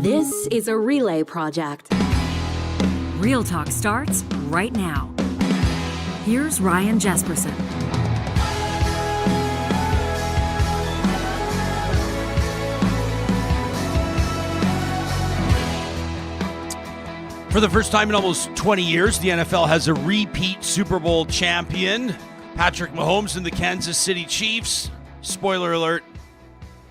This is a relay project. Real Talk starts right now. Here's Ryan Jesperson. For the first time in almost 20 years, the NFL has a repeat Super Bowl champion. Patrick Mahomes and the Kansas City Chiefs. Spoiler alert.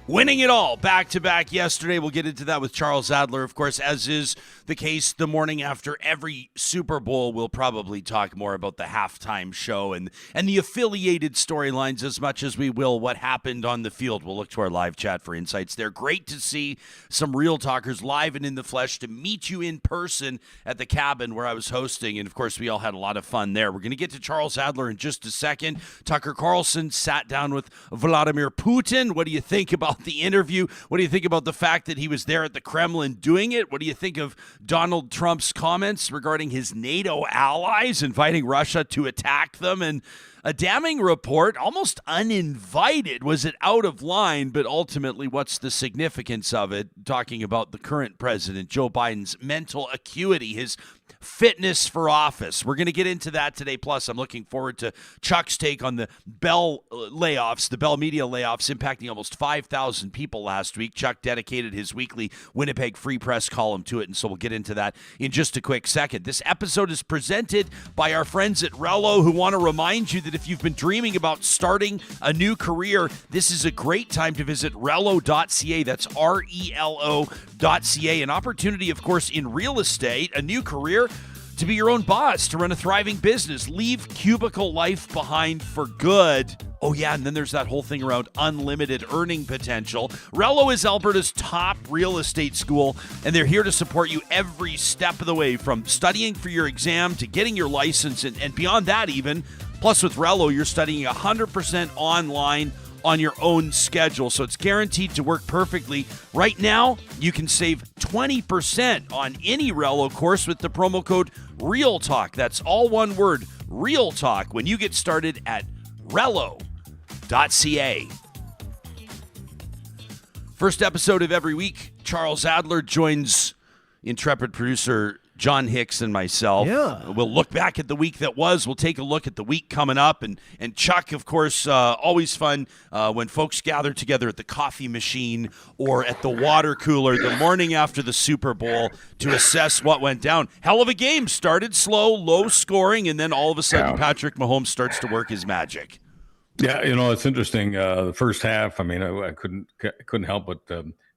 Winning it all back-to-back yesterday. We'll get into that with Charles Adler, of course, as is the case the morning after every Super Bowl. We'll probably talk more about the halftime show and the affiliated storylines as much as we will what happened on the field. We'll look to our live chat for insights there. Great to see some Real Talkers live and in the flesh, to meet you in person at the cabin where I was hosting. And, of course, we all had a lot of fun there. We're going to get to Charles Adler in just a second. Tucker Carlson sat down with Vladimir Putin. What do you think about the interview? What do you think about the fact that he was there at the Kremlin doing it? What do you think of Donald Trump's comments regarding his NATO allies, inviting Russia to attack them? And a damning report, almost uninvited. Was it out of line? But ultimately, what's the significance of it? Talking about the current president, Joe Biden's mental acuity, his fitness for office. We're going to get into that today. Plus, I'm looking forward to Chuck's take on the Bell layoffs, the Bell media layoffs impacting almost 5,000 people last week. Chuck dedicated his weekly Winnipeg Free Press column to it, and so we'll get into that in just a quick second. This episode is presented by our friends at Rello, who want to remind you that if you've been dreaming about starting a new career, this is a great time to visit Rello.ca. That's RELO.ca. An opportunity, of course, in real estate, a new career, to be your own boss, to run a thriving business, leave cubicle life behind for good. Oh, yeah, and then there's that whole thing around unlimited earning potential. Rello is Alberta's top real estate school, and they're here to support you every step of the way, from studying for your exam to getting your license and beyond that even. Plus, with Rello, you're studying 100% online on your own schedule, so it's guaranteed to work perfectly. Right now, you can save 20% on any Rello course with the promo code REALTALK. That's all one word, REALTALK, when you get started at Rello.ca. First episode of every week, Charles Adler joins intrepid producer John Hicks and myself. Yeah. We'll look back at the week that was. We'll take a look at the week coming up. And Chuck, of course, always fun when folks gather together at the coffee machine or at the water cooler the morning after the Super Bowl to assess what went down. Hell of a game. Started slow, low scoring, and then all of a sudden Patrick Mahomes starts to work his magic. Yeah, it's interesting. The first half, I couldn't help but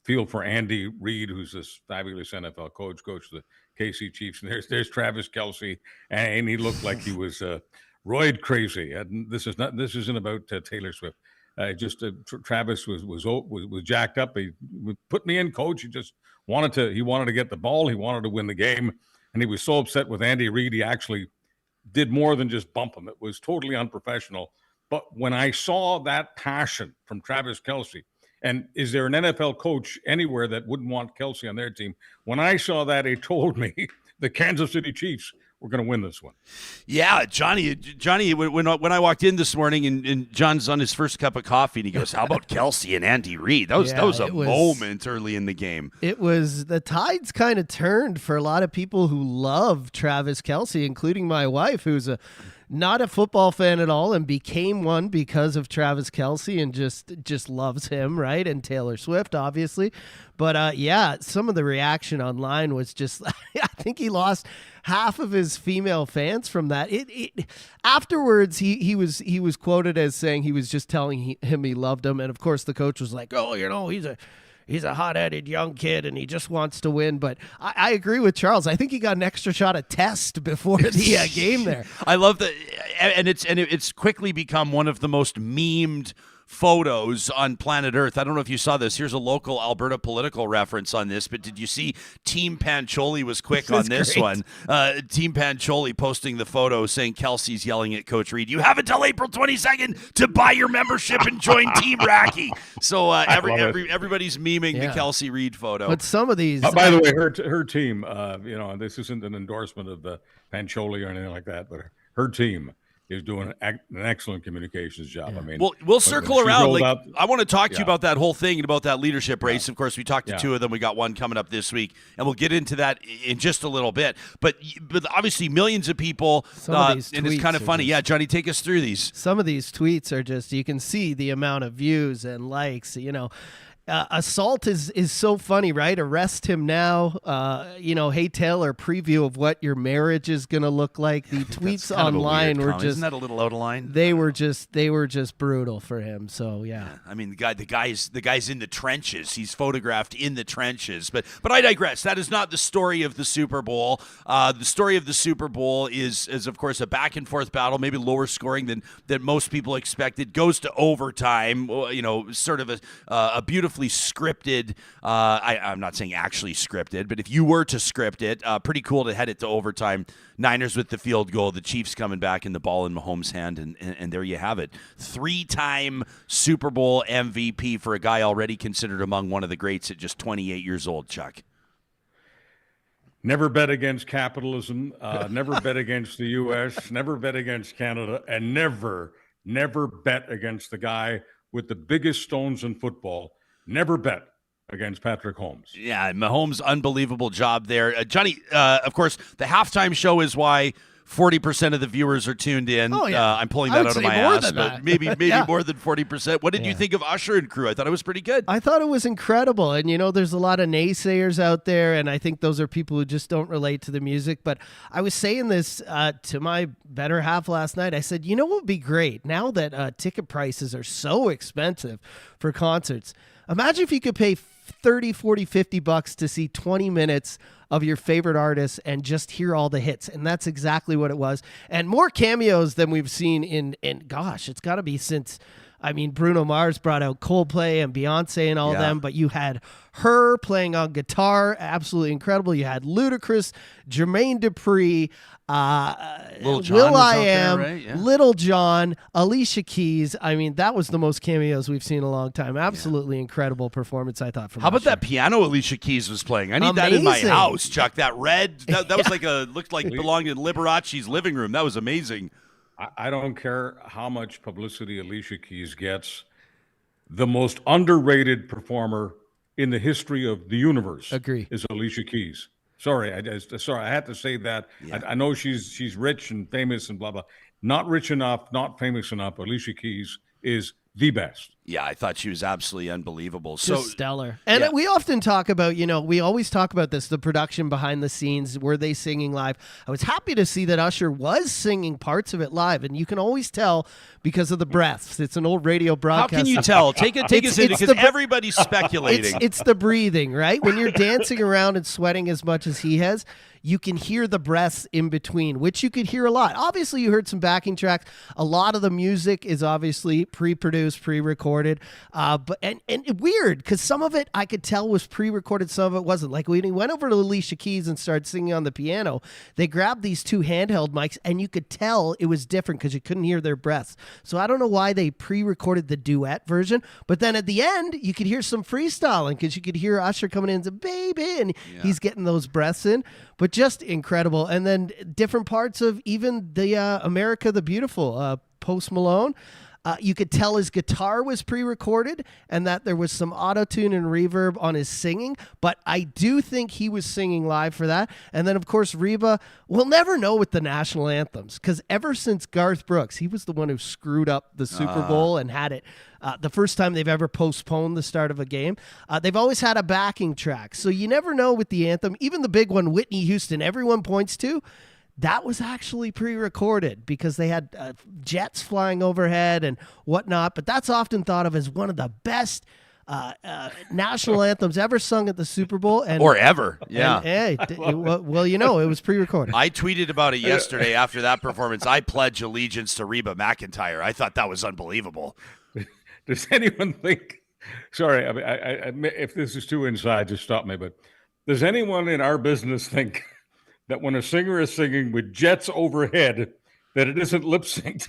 feel for Andy Reid, who's this fabulous NFL coach the KC Chiefs, and there's Travis Kelce, and he looked like he was roid crazy. And this isn't about Taylor Swift. Travis was jacked up. He put me in, coach. He wanted to get the ball. He wanted to win the game, and he was so upset with Andy Reid. He actually did more than just bump him. It was totally unprofessional. But when I saw that passion from Travis Kelce, and is there an NFL coach anywhere that wouldn't want Kelce on their team? When I saw that, it told me the Kansas City Chiefs were going to win this one. Yeah, Johnny. When I walked in this morning and John's on his first cup of coffee, and he goes, "How about Kelce and Andy Reid?" That was a moment early in the game. It was, the tides kind of turned for a lot of people who love Travis Kelce, including my wife, who's not a football fan at all and became one because of Travis Kelce and just loves him, right? And Taylor Swift, obviously. But some of the reaction online was just, I think he lost half of his female fans from that. Afterwards, he was quoted as saying he was just telling him he loved him, and of course the coach was like, "Oh, he's a hot-headed young kid, and he just wants to win." But I agree with Charles. I think he got an extra shot of test before the game there. I love that, and it's quickly become one of the most memed photos on planet Earth. I don't know if you saw this. Here's a local Alberta political reference on this, but did you see Team Pancholi was quick on this great. one? Team Pancholi posting the photo saying Kelsey's yelling at Coach Reid, "You have until April 22nd to buy your membership and join Team Rakhi." So everybody's memeing the Kelsey Reid photo. But some of these... by the way, her team, this isn't an endorsement of Pancholi or anything like that, but her team, is doing an excellent communications job. I mean, we'll circle around. Like, I want to talk to you Yeah. about that whole thing and about that leadership race. Yeah. Of course, we talked to Yeah. two of them. We got one coming up this week, and we'll get into that in just a little bit. But obviously, millions of people, Some of these and it's kind of tweets are funny. just- Yeah, Johnny, take us through these. Some of these tweets are just, you can see the amount of views and likes, assault is so funny, right? Arrest him now. Hey Taylor, preview of what your marriage is going to look like. The tweets Kind of a online weird were comment. just, Isn't that a little out of line? they were just brutal for him. So yeah. I mean, the guy's in the trenches. He's photographed in the trenches. But I digress. That is not the story of the Super Bowl. The story of the Super Bowl is of course a back and forth battle, maybe lower scoring than most people expected. Goes to overtime. Sort of a beautifully scripted. I'm not saying actually scripted, but if you were to script it, pretty cool to head it to overtime. Niners with the field goal, the Chiefs coming back in the ball in Mahomes' hand, and there you have it. 3-time Super Bowl MVP for a guy already considered among one of the greats at just 28 years old, Chuck. Never bet against capitalism, never bet against the U.S., never bet against Canada, and never bet against the guy with the biggest stones in football. Never bet against Patrick Mahomes. Yeah, Mahomes, unbelievable job there. Johnny, of course, the halftime show is why 40% of the viewers are tuned in. Oh, yeah. I'm pulling I that would out of say my more ass, than but that. maybe Yeah. more than 40%. What did you think of Usher and crew? I thought it was pretty good. I thought it was incredible. And, there's a lot of naysayers out there, and I think those are people who just don't relate to the music. But I was saying this to my better half last night. I said, what would be great now that ticket prices are so expensive for concerts? Imagine if you could pay 30, 40, 50 bucks to see 20 minutes of your favorite artists and just hear all the hits. And that's exactly what it was. And more cameos than we've seen in gosh, it's got to be since, Bruno Mars brought out Coldplay and Beyonce and all of them, but you had her playing on guitar, absolutely incredible. You had Ludacris, Jermaine Dupri, Lil Jon Will was I out there, Am, right? Yeah. Little John, Alicia Keys. That was the most cameos we've seen in a long time. Absolutely incredible performance, I thought. From How about Usher. that piano Alicia Keys was playing? I need that in my Amazing. house, Chuck. That red, that was looked like it belonged in Liberace's living room. That was amazing. I don't care how much publicity Alicia Keys gets. The most underrated performer in the history of the universe Agree. is Alicia Keys. Sorry, I had to say that. Yeah. I know she's rich and famous and blah blah. Not rich enough, not famous enough. Alicia Keys is the best. Yeah, I thought she was absolutely unbelievable. Just stellar. And we often talk about, we always talk about this, the production behind the scenes. Were they singing live? I was happy to see that Usher was singing parts of it live, and you can always tell because of the breaths. It's an old radio how broadcast. can you tell? Take us into it's because the- everybody's speculating. It's the breathing, right? When you're dancing around and sweating as much as he has, you can hear the breaths in between, which you could hear a lot. Obviously, you heard some backing tracks. A lot of the music is obviously pre-produced, pre-recorded. But weird, because some of it I could tell was pre-recorded, some of it wasn't. Like when he went over to Alicia Keys and started singing on the piano, they grabbed these two handheld mics, and you could tell it was different because you couldn't hear their breaths. So I don't know why they pre-recorded the duet version, but then at the end, you could hear some freestyling because you could hear Usher coming in and say, baby, and he's getting those breaths in. But just incredible. And then different parts of even the America the Beautiful, Post Malone. You could tell his guitar was pre-recorded and that there was some auto-tune and reverb on his singing, but I do think he was singing live for that. And then, of course, Reba, we'll never know with the national anthems because ever since Garth Brooks, he was the one who screwed up the Super Bowl and had it the first time they've ever postponed the start of a game. They've always had a backing track, so you never know with the anthem. Even the big one, Whitney Houston, everyone points to, that was actually pre-recorded because they had jets flying overhead and whatnot. But that's often thought of as one of the best national anthems ever sung at the Super Bowl. Or ever. Yeah. And, it was pre-recorded. I tweeted about it yesterday after that performance. I pledge allegiance to Reba McEntire. I thought that was unbelievable. Does anyone think? Sorry, I if this is too inside, just stop me. But does anyone in our business think that when a singer is singing with jets overhead, that it isn't lip synced?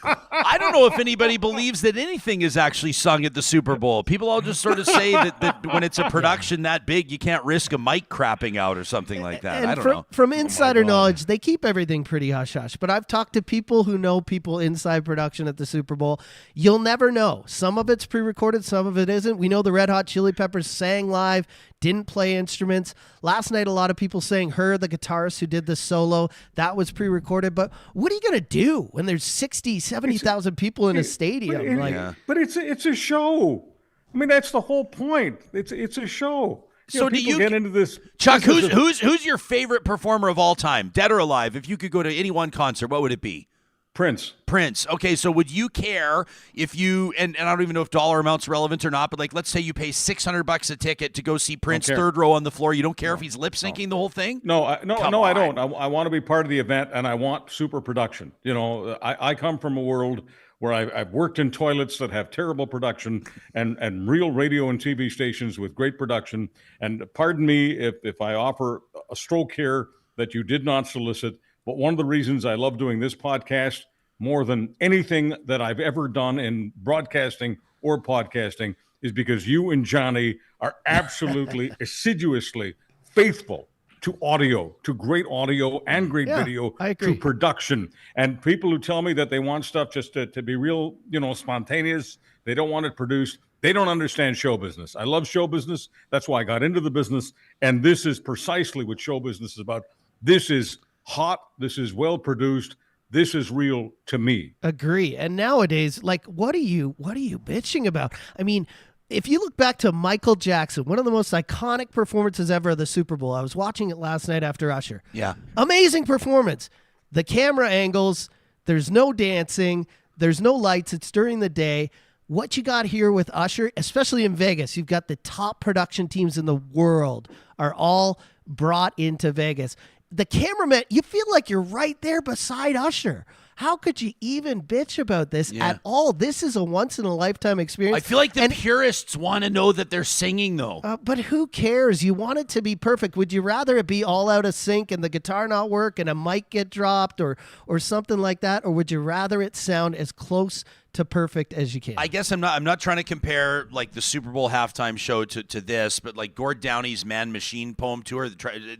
I don't know if anybody believes that anything is actually sung at the Super Bowl. People all just sort of say that when it's a production that big, you can't risk a mic crapping out or something like that. And I don't know. From insider knowledge, they keep everything pretty hush-hush. But I've talked to people who know people inside production at the Super Bowl. You'll never know. Some of it's pre-recorded, some of it isn't. We know the Red Hot Chili Peppers sang live, didn't play instruments. Last night, a lot of people saying the guitarist who did the solo, that was pre-recorded. But what are you going to do when there's 60, 70,000 people in a stadium? But it's a show. I mean, that's the whole point. It's a show. So do you get into this? Chuck, who's your favorite performer of all time, dead or alive? If you could go to any one concert, what would it be? Prince. Okay, so would you care if you, and I don't even know if dollar amount's relevant or not, but like let's say you pay $600 a ticket to go see Prince third row on the floor. You don't care if he's lip syncing the whole thing? No, I don't. I want to be part of the event, and I want super production. You know, I come from a world where I've worked in toilets that have terrible production and real radio and TV stations with great production. And pardon me if I offer a stroke here that you did not solicit, but one of the reasons I love doing this podcast more than anything that I've ever done in broadcasting or podcasting is because you and Johnny are absolutely assiduously faithful to audio, to great audio and great video, to production. And people who tell me that they want stuff just to be real, spontaneous, they don't want it produced, they don't understand show business. I love show business. That's why I got into the business. And this is precisely what show business is about. This is hot. This is well produced. This is real to me. Agree. And nowadays, like, what are you bitching about? I mean, if you look back to Michael Jackson, one of the most iconic performances ever of the Super Bowl. I was watching it last night after Usher. Yeah. Amazing performance. The camera angles, there's no dancing, there's no lights. It's during the day. What you got here with Usher, especially in Vegas, you've got the top production teams in the world are all brought into Vegas. The cameraman, you feel like you're right there beside Usher. How could you even bitch about this at all? This is a once-in-a-lifetime experience. I feel like the purists want to know that they're singing, though. But who cares? You want it to be perfect. Would you rather it be all out of sync and the guitar not work and a mic get dropped or something like that? Or would you rather it sound as close to perfect as you can? I guess I'm not trying to compare like the Super Bowl halftime show to this, but like Gord Downey's Man Machine poem tour,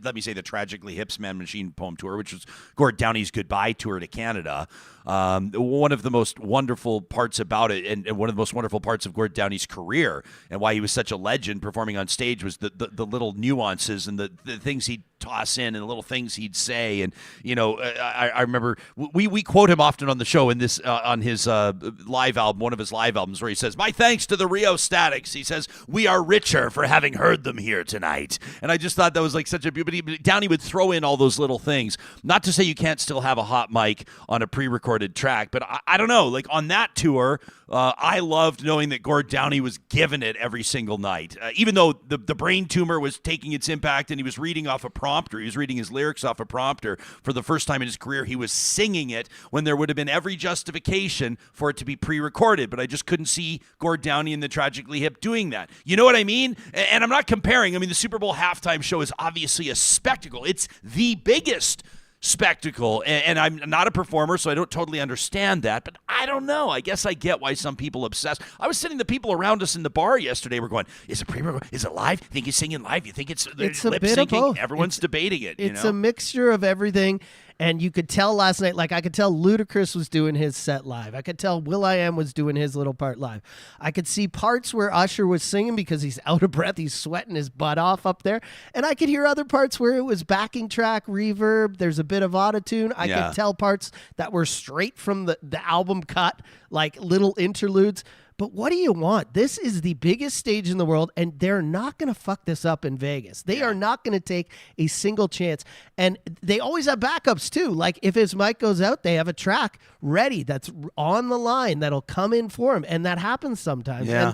let me say the Tragically Hip's Man Machine poem tour, which was Gord Downey's goodbye tour to Canada. One of the most wonderful parts about it, and one of the most wonderful parts of Gord Downey's career, and why he was such a legend performing on stage, was the little nuances and the things he'd toss in and the little things he'd say. And I remember we quote him often on the show in this on his live album, one of his live albums, where he says, "My thanks to the Rio Statics." He says, "We are richer for having heard them here tonight." And I just thought that was like such a beauty. Downey would throw in all those little things. Not to say you can't still have a hot mic on a pre-recorded track, but I don't know. Like on that tour, I loved knowing that Gord Downey was giving it every single night, even though the brain tumor was taking its impact and he was reading off a prompter. He was reading his lyrics off a prompter. For the first time in his career, he was singing it when there would have been every justification for it to be pre-recorded, but I just couldn't see Gord Downey and the Tragically Hip doing that. You know what I mean? And I'm not comparing. I mean, the Super Bowl halftime show is obviously a spectacle. It's the biggest spectacle, and I'm not a performer, so I don't totally understand that, but I don't know. I guess I get why some people obsess. I was sitting, the people around us in the bar yesterday were going, is it pre-recorded? Is it live? You think he's singing live? You think it's lip syncing? Everyone's debating it. It's a mixture of everything. And you could tell last night, like I could tell Ludacris was doing his set live. I could tell will.i.am was doing his little part live. I could see parts where Usher was singing because he's out of breath. He's sweating his butt off up there. And I could hear other parts where it was backing track, reverb. There's a bit of autotune. I could tell parts that were straight from the album cut, like little interludes. But what do you want? This is the biggest stage in the world, and they're not going to fuck this up in Vegas. They are not going to take a single chance. And they always have backups, too. Like, if his mic goes out, they have a track ready that's on the line that'll come in for him, and that happens sometimes. Yeah.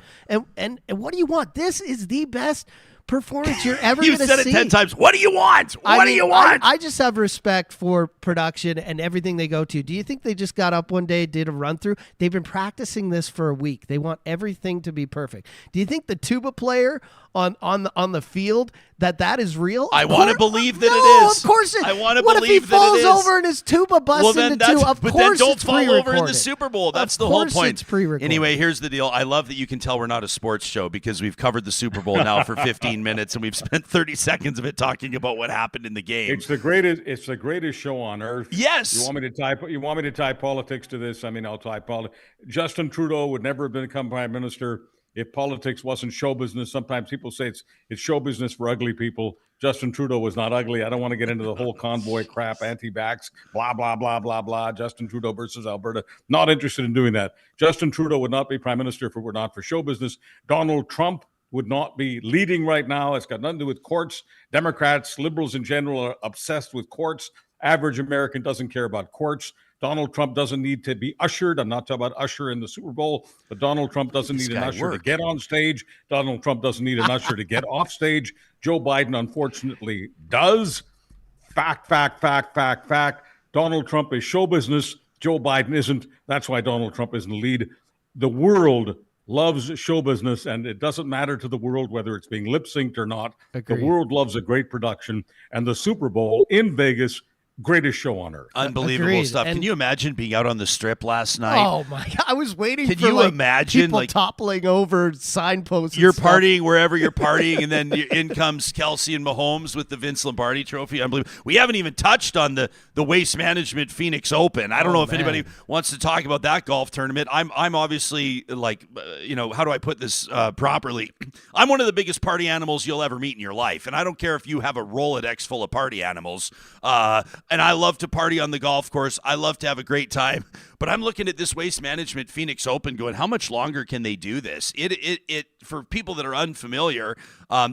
And what do you want? This is the best performance you're ever You going to said see. it 10 times. What do you want? What do you want? I just have respect for production and everything they go to. Do you think they just got up one day, did a run through? They've been practicing this for a week. They want everything to be perfect. Do you think the tuba player on the field that is real? I want to believe that no, it is. Of course it. I want to what believe if he that falls it is. over and his tuba busts into two? Of but course then don't it's fall over in the pre-recorded. Super Bowl. That's the Of whole course point. it's pre-recorded. Anyway, here's the deal. I love that you can tell we're not a sports show because we've covered the Super Bowl now for 15 minutes and we've spent 30 seconds of it talking about what happened in the game. It's the greatest. It's the greatest show on earth. Yes. You want me to tie politics to this? I mean, I'll tie politics. Justin Trudeau would never have become prime minister if politics wasn't show business. Sometimes people say it's show business for ugly people. Justin Trudeau was not ugly. I don't want to get into the whole convoy crap, anti-vax, blah, blah, blah, blah, blah. Justin Trudeau versus Alberta. Not interested in doing that. Justin Trudeau would not be prime minister if it were not for show business. Donald Trump would not be leading right now. It's got nothing to do with courts. Democrats, liberals in general are obsessed with courts. Average American doesn't care about courts. Donald Trump doesn't need to be ushered. I'm not talking about Usher in the Super Bowl, but Donald Trump doesn't need an usher to get on stage. Donald Trump doesn't need an usher to get off stage. Joe Biden, unfortunately, does. Fact. Donald Trump is show business. Joe Biden isn't. That's why Donald Trump isn't the lead. The world loves show business, and it doesn't matter to the world whether it's being lip-synced or not. Agreed. The world loves a great production, and the Super Bowl in Vegas, greatest show on earth. Unbelievable Agreed. stuff. And Can you imagine being out on the strip last night? Oh my God! I was waiting Can for you imagine, people like, toppling over signposts. and You're stuff. partying wherever you're partying, and then in comes Kelsey and Mahomes with the Vince Lombardi Trophy. Unbelievable. We haven't even touched on the Waste Management Phoenix Open. I don't know if anybody wants to talk about that golf tournament. I'm obviously like, how do I put this properly? I'm one of the biggest party animals you'll ever meet in your life, and I don't care if you have a Rolodex full of party animals. And I love to party on the golf course. I love to have a great time. But I'm looking at this Waste Management Phoenix Open going, how much longer can they do this? It for people that are unfamiliar,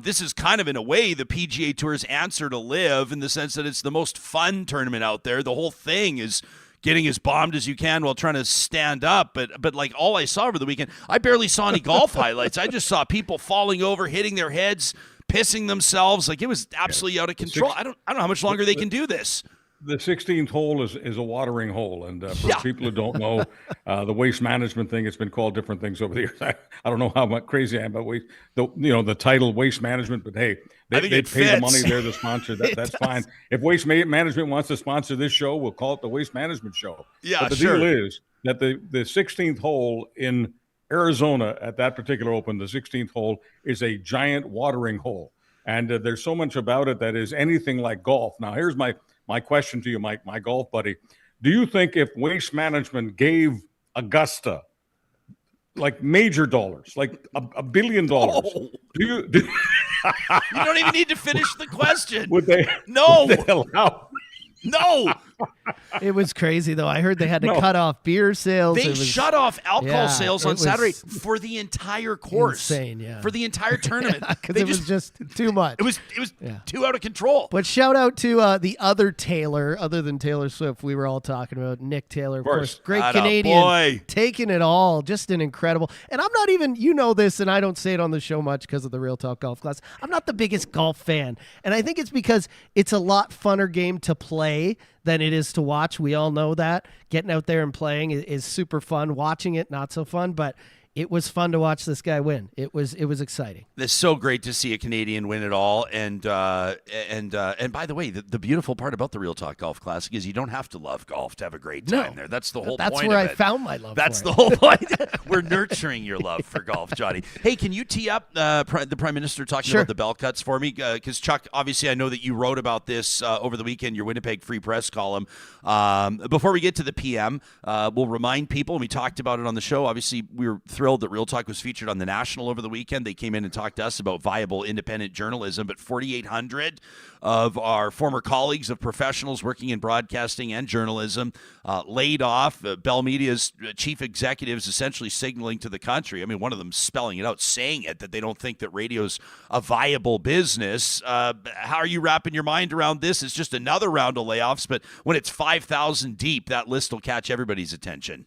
this is kind of in a way the PGA Tour's answer to LIV in the sense that it's the most fun tournament out there. The whole thing is getting as bombed as you can while trying to stand up. But like all I saw over the weekend, I barely saw any golf highlights. I just saw people falling over, hitting their heads, pissing themselves. Like it was absolutely out of control. I don't know how much longer they can do this. The 16th hole is a watering hole, and for people who don't know, the waste management thing, it's been called different things over the years. I don't know how much crazy I am about waste. The title waste management, but hey, they pay the money. They're the sponsor. That's fine. If Waste Management wants to sponsor this show, we'll call it the Waste Management Show. Yeah, but the deal is that the 16th hole in Arizona at that particular Open, the 16th hole is a giant watering hole, and there's so much about it that is anything like golf. Now, here's my question to you, Mike, my golf buddy. Do you think if Waste Management gave Augusta like major dollars, like $1 billion, do you don't even need to finish the question. Would they? No. Would they allow? No. It was crazy, though. I heard they had to cut off beer sales. They shut off alcohol sales on Saturday for the entire course. Insane, yeah. For the entire tournament. Because it was just too much. It was too out of control. But shout out to the other Taylor, other than Taylor Swift, we were all talking about Nick Taylor, of course. Great Canadian, taking it all. Just an incredible. And I'm not even, this, and I don't say it on the show much because of the Real Talk Golf class. I'm not the biggest golf fan. And I think it's because it's a lot funner game to play than it is to watch. We all know that. Getting out there and playing is super fun. Watching it, not so fun, but it was fun to watch this guy win. It was exciting. It's so great to see a Canadian win it all. And by the way, the beautiful part about the Real Talk Golf Classic is you don't have to love golf to have a great time there. That's the whole point of it. That's where I found my love That's for the it. whole point. We're nurturing your love for golf, Johnny. Hey, can you tee up the Prime Minister talking about the bell cuts for me? Because, Chuck, obviously I know that you wrote about this over the weekend, your Winnipeg Free Press column. Before we get to the PM, we'll remind people, and we talked about it on the show, obviously we were thrilled that Real Talk was featured on The National over the weekend. They came in and talked to us about viable independent journalism, but 4,800 of our former colleagues of professionals working in broadcasting and journalism laid off. Bell Media's chief executives essentially signaling to the country, I mean, one of them spelling it out, saying it, that they don't think that radio's a viable business. How are you wrapping your mind around this? It's just another round of layoffs, but when it's 5,000 deep, that list will catch everybody's attention.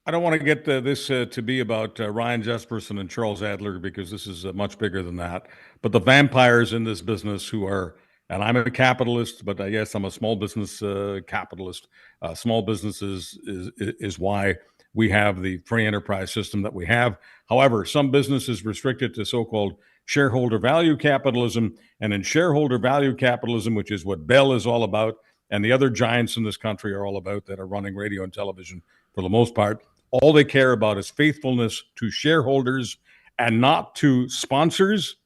I don't want to get this to be about Ryan Jesperson and Charles Adler, because this is much bigger than that. But the vampires in this business who are, and I'm a capitalist, but I guess I'm a small business capitalist. Small businesses is why we have the free enterprise system that we have. However, some business is restricted to so-called shareholder value capitalism. And in shareholder value capitalism, which is what Bell is all about, and the other giants in this country are all about that are running radio and television for the most part, all they care about is faithfulness to shareholders and not to sponsors,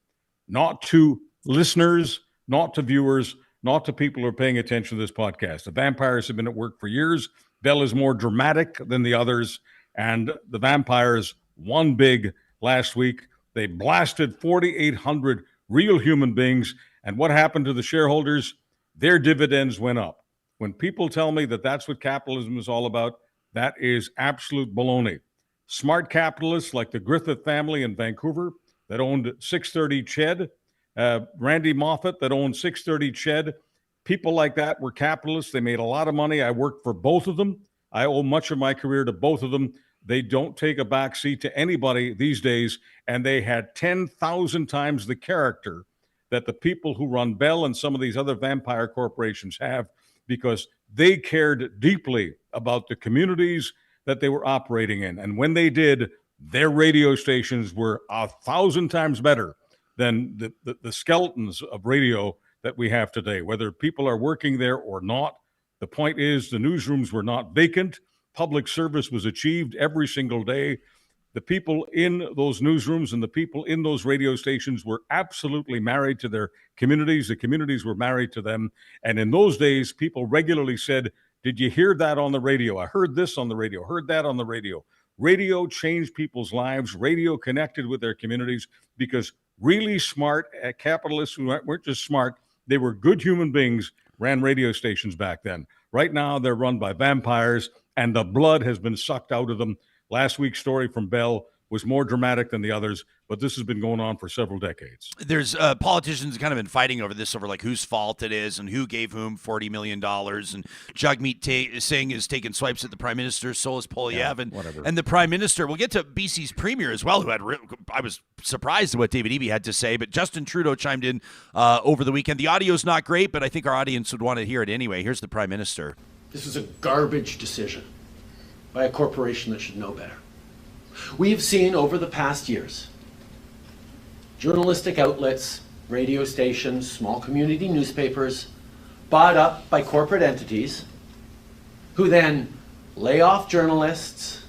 not to listeners, not to viewers, not to people who are paying attention to this podcast. The vampires have been at work for years. Bell is more dramatic than the others. And the vampires won big last week. They blasted 4,800 real human beings. And what happened to the shareholders? Their dividends went up. When people tell me that that's what capitalism is all about, that is absolute baloney. Smart capitalists like the Griffith family in Vancouver that owned 630 Ched, Randy Moffat that owned 630 Ched, people like that were capitalists. They made a lot of money. I worked for both of them. I owe much of my career to both of them. They don't take a back seat to anybody these days, and they had 10,000 times the character that the people who run Bell and some of these other vampire corporations have, because they cared deeply about the communities that they were operating in. And when they did, their radio stations were 1,000 times better than the skeletons of radio that we have today, whether people are working there or not. The point is, the newsrooms were not vacant. Public service was achieved every single day. The people in those newsrooms and the people in those radio stations were absolutely married to their communities. The communities were married to them. And in those days, people regularly said, "Did you hear that on the radio? I heard this on the radio, heard that on the radio." Radio changed people's lives. Radio connected with their communities, because really smart capitalists who weren't just smart, they were good human beings, ran radio stations back then. Right now, they're run by vampires, and the blood has been sucked out of them. Last week's story from Bell was more dramatic than the others, but this has been going on for several decades. There's politicians kind of been fighting over this, over like whose fault it is and who gave whom $40 million. And Jagmeet Singh is taking swipes at the Prime Minister, so is Polyev. And the Prime Minister, we'll get to BC's Premier as well, who had, I was surprised at what David Eby had to say, but Justin Trudeau chimed in over the weekend. The audio's not great, but I think our audience would want to hear it anyway. Here's the Prime Minister. This is a garbage decision by a corporation that should know better. We have seen over the past years journalistic outlets, radio stations, small community newspapers bought up by corporate entities who then lay off journalists,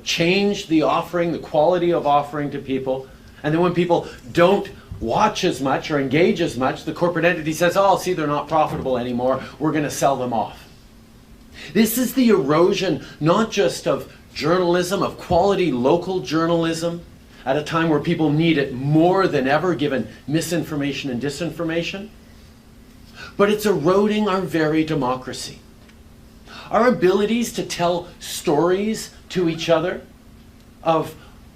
change the offering, the quality of offering to people, and then when people don't watch as much or engage as much, the corporate entity says, "Oh, see, they're not profitable anymore, we're going to sell them off." This is the erosion not just of journalism, of quality local journalism, at a time where people need it more than ever given misinformation and disinformation, but it's eroding our very democracy. Our abilities to tell stories to each other of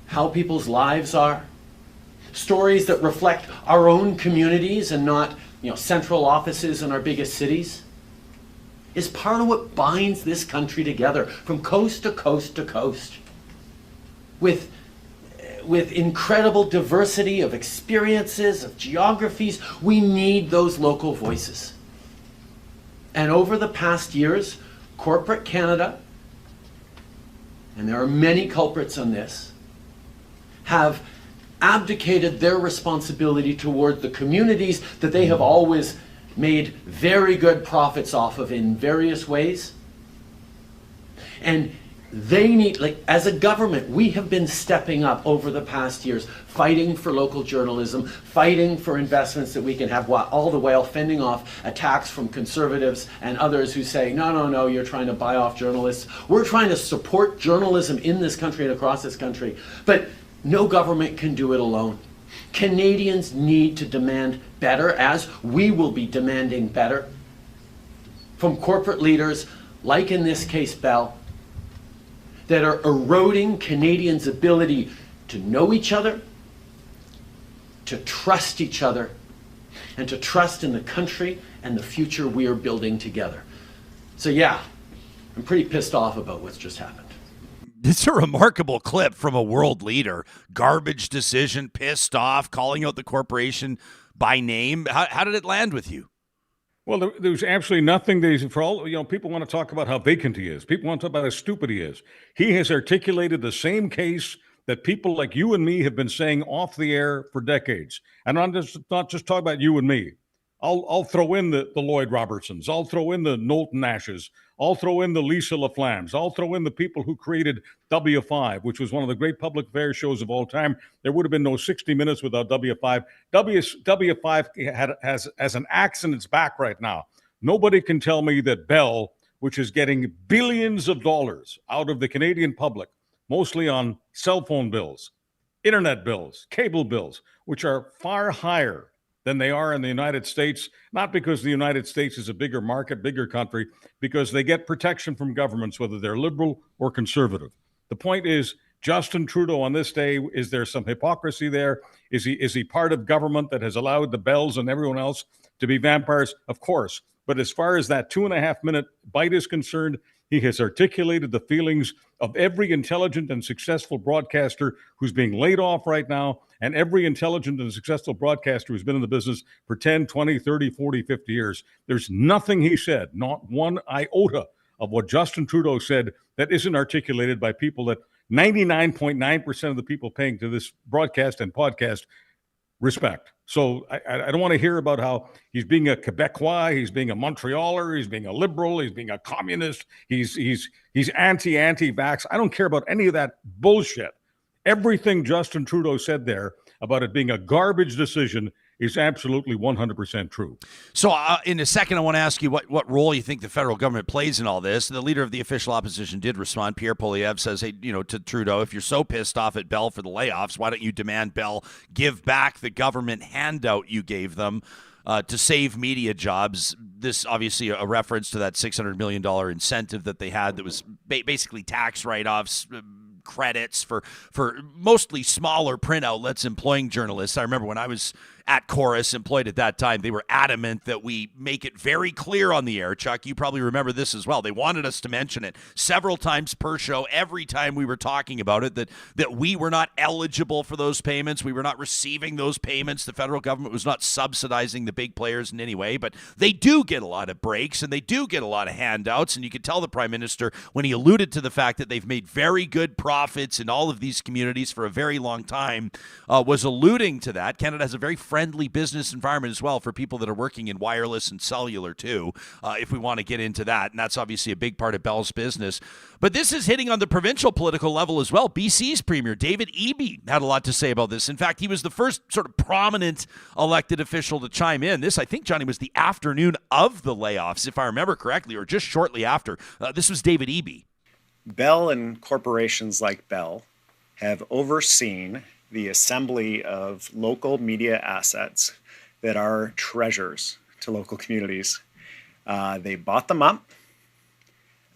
how people's lives are, stories that reflect our own communities and not, central offices in our biggest cities, is part of what binds this country together from coast to coast to coast. With incredible diversity of experiences, of geographies, we need those local voices. And over the past years, corporate Canada, and there are many culprits on this, have abdicated their responsibility toward the communities that they have always made very good profits off of in various ways. And they need, as a government, we have been stepping up over the past years, fighting for local journalism, fighting for investments that we can have, all the while fending off attacks from conservatives and others who say, no, you're trying to buy off journalists. We're trying to support journalism in this country and across this country, but no government can do it alone. Canadians need to demand better, as we will be demanding better, from corporate leaders, like in this case Bell, that are eroding Canadians' ability to know each other, to trust each other, and to trust in the country and the future we are building together. So yeah, I'm pretty pissed off about what's just happened. It's a remarkable clip from a world leader. Garbage decision, pissed off, calling out the corporation by name. How did it land with you? Well, there's absolutely nothing that for all, people want to talk about how vacant he is. People want to talk about how stupid he is. He has articulated the same case that people like you and me have been saying off the air for decades. And I'm not just talking about you and me. I'll throw in the Lloyd Robertsons. I'll throw in the Knowlton Nashes. I'll throw in the Lisa LaFlammes. I'll throw in the people who created W5, which was one of the great public affairs shows of all time. There would have been no 60 Minutes without W5. W5 has an axe in its back right now. Nobody can tell me that Bell, which is getting billions of dollars out of the Canadian public, mostly on cell phone bills, internet bills, cable bills, which are far higher than they are in the United States, not because the United States is a bigger market, bigger country, because they get protection from governments, whether they're liberal or conservative. The point is, Justin Trudeau on this day, is there some hypocrisy there? Is he part of government that has allowed the Bells and everyone else to be vampires? Of course. But as far as that 2.5-minute bite is concerned, he has articulated the feelings of every intelligent and successful broadcaster who's being laid off right now, and every intelligent and successful broadcaster who's been in the business for 10, 20, 30, 40, 50 years. There's nothing he said, not one iota of what Justin Trudeau said that isn't articulated by people that 99.9% of the people paying to this broadcast and podcast respect. So I don't want to hear about how he's being a Quebecois, he's being a Montrealer, he's being a liberal, he's being a communist, he's anti-vax. I don't care about any of that bullshit. Everything Justin Trudeau said there about it being a garbage decision is absolutely 100% true. So in a second, I want to ask you what role you think the federal government plays in all this. The leader of the official opposition did respond. Pierre Poilievre says, hey, to Trudeau, if you're so pissed off at Bell for the layoffs, why don't you demand Bell give back the government handout you gave them to save media jobs? This obviously a reference to that $600 million incentive that they had that was basically tax write-offs, credits for mostly smaller print outlets employing journalists. I remember when I was at Chorus, employed at that time, they were adamant that we make it very clear on the air. Chuck, you probably remember this as well. They wanted us to mention it several times per show, every time we were talking about it, that we were not eligible for those payments. We were not receiving those payments. The federal government was not subsidizing the big players in any way, but they do get a lot of breaks and they do get a lot of handouts. And you could tell the Prime Minister, when he alluded to the fact that they've made very good profits in all of these communities for a very long time, was alluding to that. Canada has a very friendly business environment as well for people that are working in wireless and cellular too, if we want to get into that. And that's obviously a big part of Bell's business. But this is hitting on the provincial political level as well. BC's Premier David Eby had a lot to say about this. In fact, he was the first sort of prominent elected official to chime in. This, I think, Johnny, was the afternoon of the layoffs, if I remember correctly, or just shortly after. This was David Eby. Bell and corporations like Bell have overseen the assembly of local media assets that are treasures to local communities. They bought them up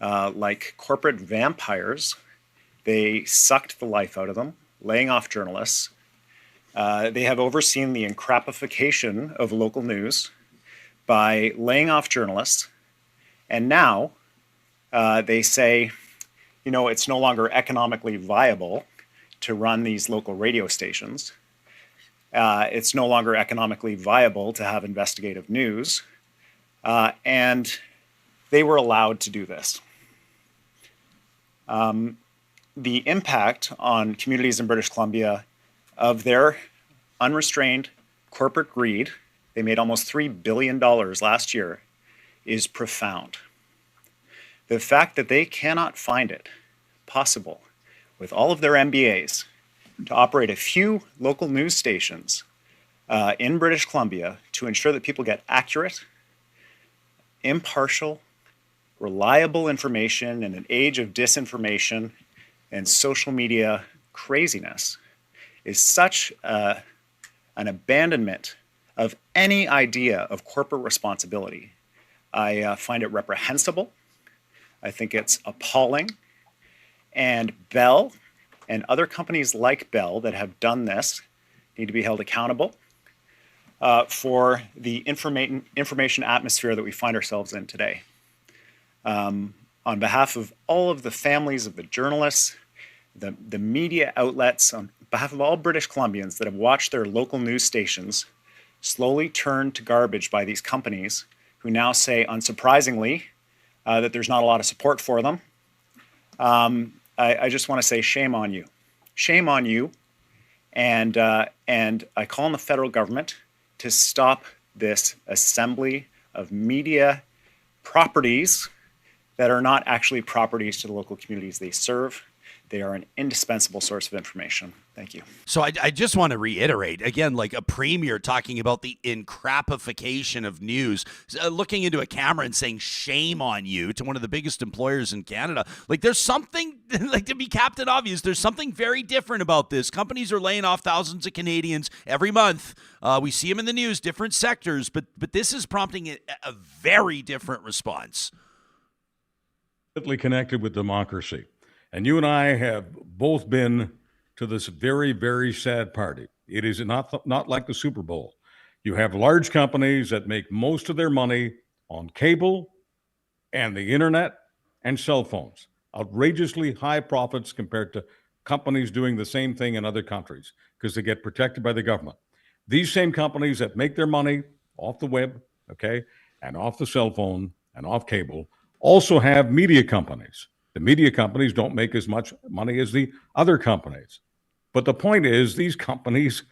like corporate vampires. They sucked the life out of them, laying off journalists. They have overseen the encrapification of local news by laying off journalists. And now they say, it's no longer economically viable to run these local radio stations. It's no longer economically viable to have investigative news. And they were allowed to do this. The impact on communities in British Columbia of their unrestrained corporate greed, they made almost $3 billion last year, is profound. The fact that they cannot find it possible with all of their MBAs to operate a few local news stations in British Columbia to ensure that people get accurate, impartial, reliable information in an age of disinformation and social media craziness is such an abandonment of any idea of corporate responsibility. I find it reprehensible. I think it's appalling. And Bell and other companies like Bell that have done this need to be held accountable for the information atmosphere that we find ourselves in today. on behalf of all of the families of the journalists, the media outlets, on behalf of all British Columbians that have watched their local news stations slowly turned to garbage by these companies who now say, unsurprisingly, that there's not a lot of support for them. I just want to say shame on you. Shame on you. And I call on the federal government to stop this assembly of media properties that are not actually properties to the local communities they serve. They are an indispensable source of information. Thank you. So I just want to reiterate, again, like a premier talking about the encrapification of news, looking into a camera and saying shame on you to one of the biggest employers in Canada. Like there's something, like to be Captain Obvious, there's something very different about this. Companies are laying off thousands of Canadians every month. We see them in the news, different sectors, but this is prompting a very different response. Connected with democracy. And you and I have both been to this very, very sad party. It is not like the Super Bowl. You have large companies that make most of their money on cable and the internet and cell phones. Outrageously high profits compared to companies doing the same thing in other countries because they get protected by the government. These same companies that make their money off the web, okay, and off the cell phone and off cable also have media companies. The media companies don't make as much money as the other companies. But the point is, these companies